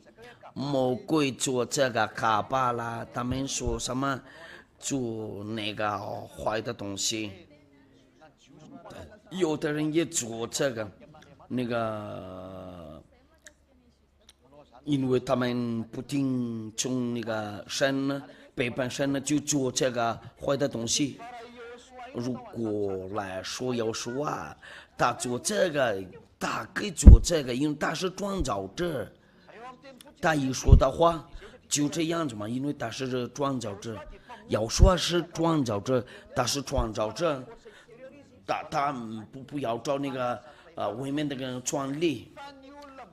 魔鬼做这个卡巴拉，他们说什么做那个坏的东西，有的人也做这个那个，因为他们不听从那个神呢。背叛神呢，就做这个坏的东西。如果来说要说他做这个，他可以做这个，因为他是创造者。他一说的话就这样子嘛，因为他是创造者。要说是创造者，他是创造者，他不要找那个外面那个权利。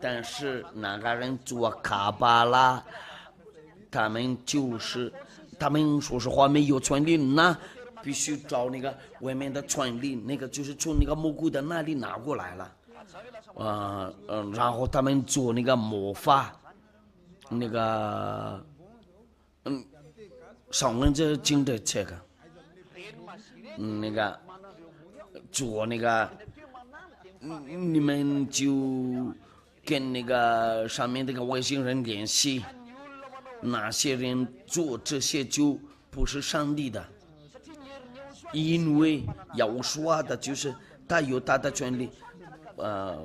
但是那个人做卡巴拉，他们就是。他们说实话没有权利，那必须找那个外面的权利，那个就是从那个魔鬼的那里拿过来了，然后他们做那个魔法，那个上人这经的这个，那个做那个，你们就跟那个上面那个外星人联系。那些人做这些就不是上帝的，因为要说的就是他有他的权利，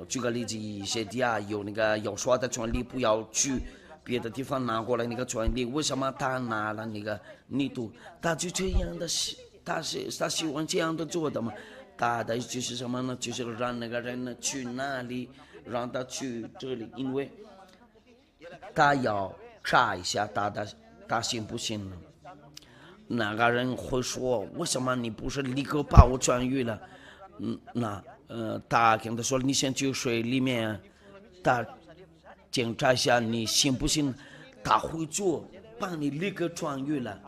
举个例子，一些地啊有那个要刷的权利，不要去别的地方拿过来那个权利，为什么他拿了那个力度？他就这样的，他喜欢这样的做的嘛？他的就是什么呢？就是让那个人呢去那里，让他去这里，因为他要查一下他信不信呢？那个人会说，为什么你不是立刻把我痊愈了？他跟他说，你先去水里面，他检查一下你信不信，他会做，把你立刻痊愈了。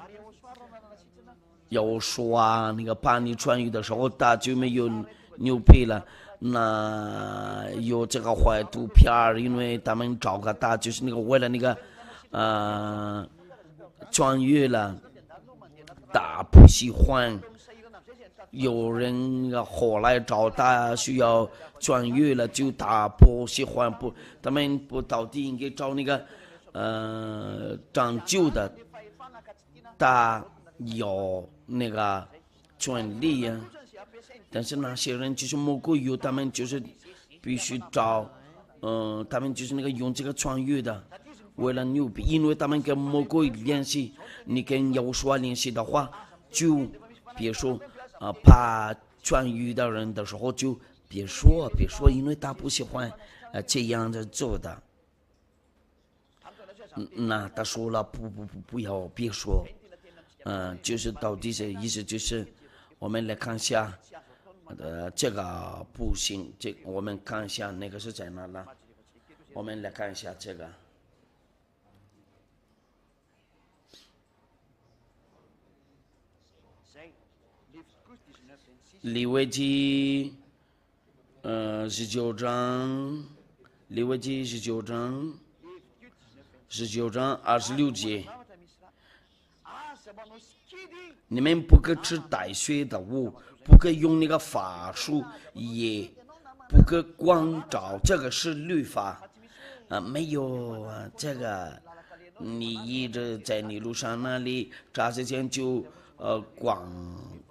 有说啊，那个把你痊愈的时候，他就没有牛皮了。那有这个坏图片，因为他们找个他就是那个为了那个痊愈了，他不喜欢。有人后来找他需要痊愈了，就他不喜欢不，他们不到底应该找那个长旧的，他有那个权利呀。但是那些人就是魔鬼有，他们就是必须找，他们就是那个用这个痊愈的，为了牛逼，因为他们跟魔鬼联系，你跟耶和华联系的话，就别说。怕痊愈的人的时候就别说，因为他不喜欢这样的做的。那他说了不要别说，就是到底是意思就是我们来看一下，这个不行，我们看一下那个是在哪了？我们来看一下这个。利未记19章，利未记19章26节，你们不可吃带血的物，不可用那个法术，也不可光照，这个是律法。没有这个，你一直在尼路上那里眨之前就光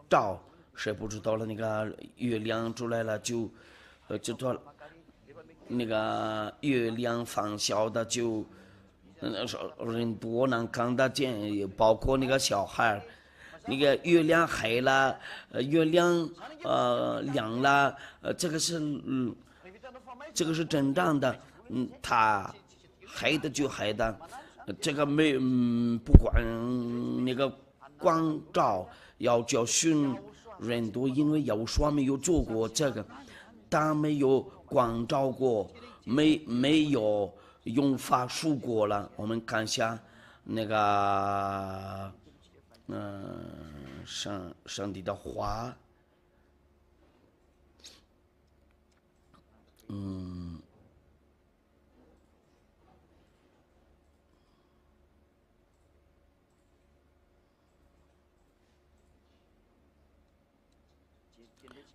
照。谁不知道了？那个月亮出来了就说那个月亮放小的就人多能看得见，包括那个小孩。那个月亮黑了，月亮亮了，这个是正常的。它黑的就黑的，这个不管那个光照要教训。人多，因为有说没有做过这个，他没有光照过，没有用法术过了。我们看一下那个，上帝的话，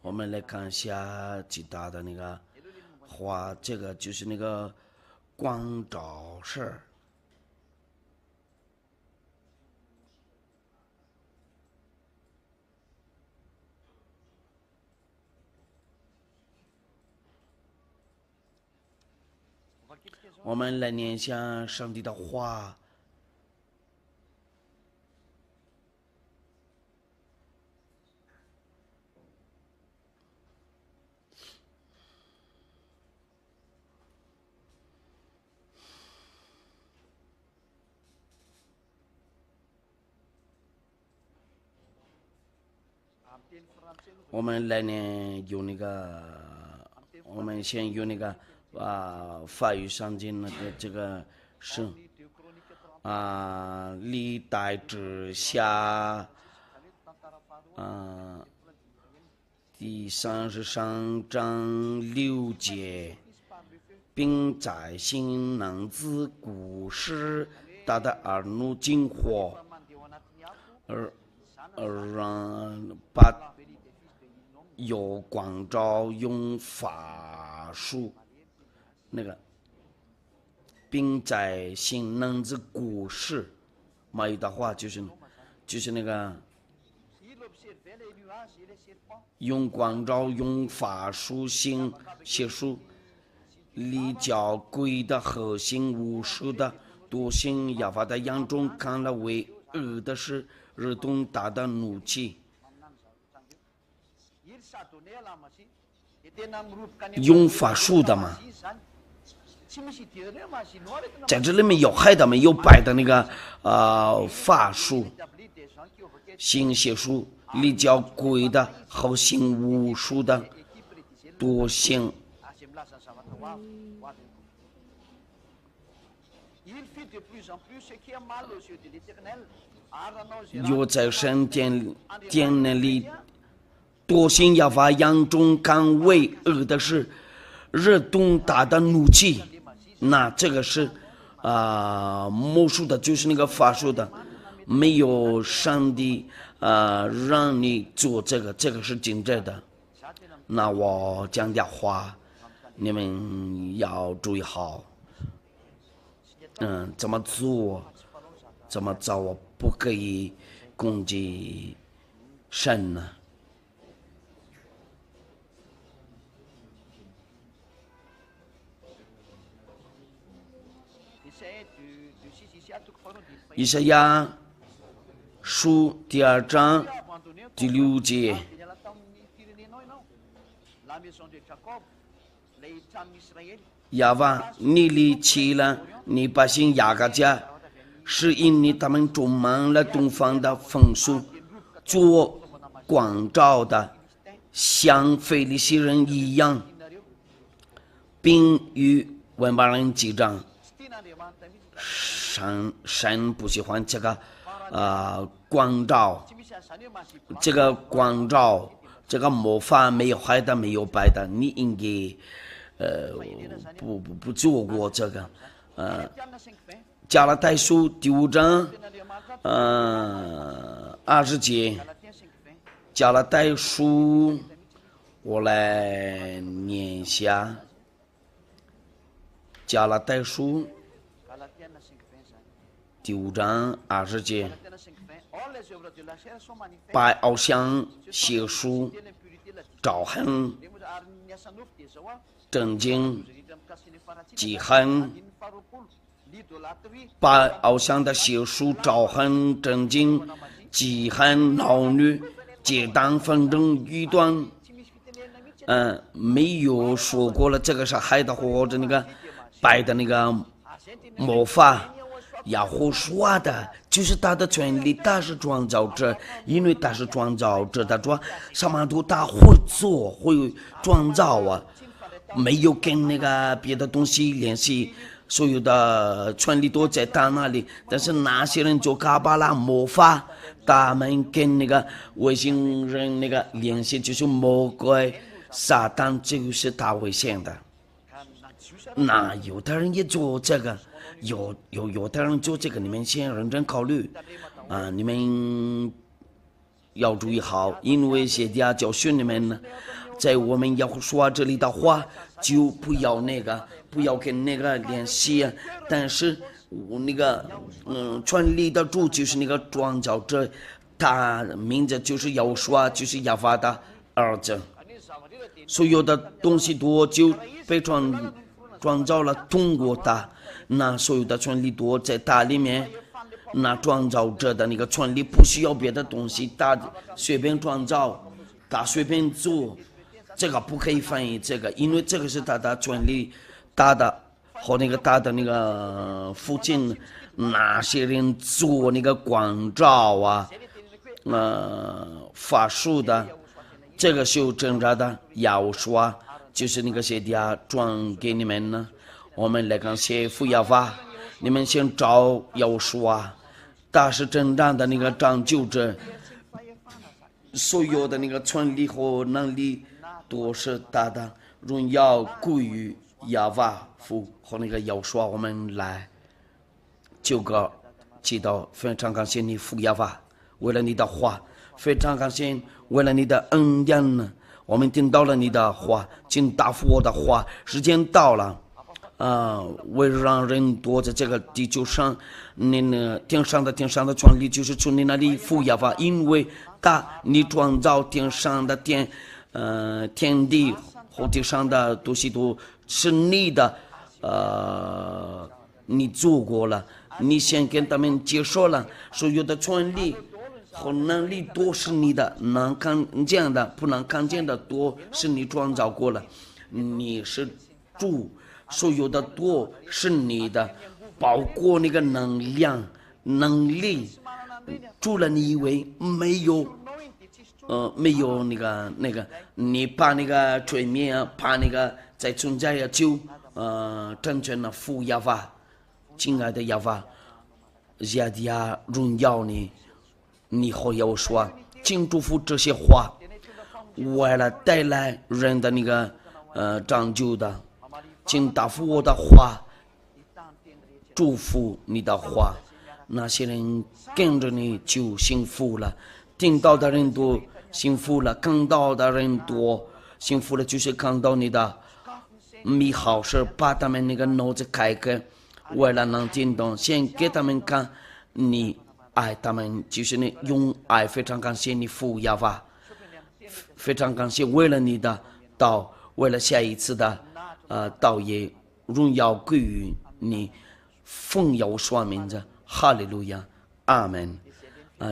我们来看一下其他的那个话，这个就是那个光照事儿。我们来念一下上帝的话。我们来年有那个，我们先有那个法语上经的这个是历代之下第33章6节，并在新郎子故事他的耳怒惊火，而让把有光照用法术那个，并在新郎子故事，马语的话就是那个用光照，用法术行邪术，离教鬼的核心无数的多行亚法的眼中看了为恶的事，日动大的怒气。用法术的嘛，在这里面有害的没有白的那个法术、行邪术、离教鬼的好行巫术的多行。又在神殿那里多行亚法眼中看为恶的事，日动大的怒气。那这个是魔术的，就是那个法术的，没有上帝让你做这个，这个是真正的。那我讲点话，你们要注意好。怎么做，怎么做，我不可以攻击神呢？以赛亚书第2章第6节。亚娃，你离弃了你百姓雅各家，是因你他们充满了东方的风俗，做光照的，像非利士人一样，并与外邦人结账。神不喜欢这个光照，这个光照，这个魔法没有坏的，没有白的，你应该不做过这个。加拉太书第5章20节，加拉太书，我来念一下。加拉太书第5章20节，拜偶像邪术招恨正经记恨，拜偶像的邪术招恨正经记恨闹女结党纷争异端。没有说过了，这个是害的或者那个拜的那个魔法。亚胡说的就是他的权利，他是创造者，因为他是创造者，他说什么都他会做，会创造啊，没有跟那个别的东西联系，所有的权利都在他那里。但是那些人做卡巴拉魔法，他们跟那个外星人那个联系，就是魔鬼撒旦，就是他危险的。那有的人也做这个。有的人做这个，你们先认真考虑你们要注意好，因为谢家教训你们呢，在我们要说这里的话，就不要跟那个联系。但是我那个权力的主就是那个创造者，他名字就是要说，就是亚法的儿子，所有的东西多就被创造了，通过他。那所有的权利多在他里面，那创造者的那个权利不需要别的东西，他随便创造，他随便做，这个不可以翻译这个，因为这个是他的权利，他的和那个他的那个附近那些人做那个光照法术的，这个是有挣扎的，要说就是那个谁的转给你们呢。我们来看写福亚法，你们先找要说他是真正的那个拯救者，所有的那个权利和能力都是他的，荣耀归于亚法夫和那个要说。我们来9个祈祷，非常感谢你福亚法，为了你的话，非常感谢为了你的恩典呢，我们听到了你的话，请答复我的话，时间到了。为让人多在这个地球上，天上的权利就是从你那里福亚法，因为大，你创造天上的天地和地上的东西都是你的，你做过了，你先跟他们介绍了，所有的权利和能力都是你的，能看见的不能看见的都是你创造过了，你是主，所有的都是你的，包括那个能量、能力，除了你以为没有。没有那个，你把那个催眠啊，把那个在存在呀，就真正的服亚法，亲爱的亚法，亚迪亚荣耀你，你和我说，请祝福这些话，为了带来人的那个拯救的，请答复我的话，祝福你的话，那些人跟着你就幸福了，听到的人都幸福了，看到的人多幸福了，就是看到你的美好事，把他们那个脑子开开，为了能听懂，先给他们看你爱他们，就是你用爱，非常感谢你服亚法，非常感谢为了你的道，为了下一次的道也荣耀归于你，奉耶和华名字，哈利路亚，阿门。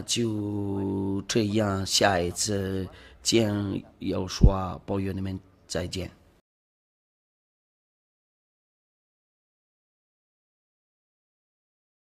就这样，下一次见，耶和华保佑你们，再见。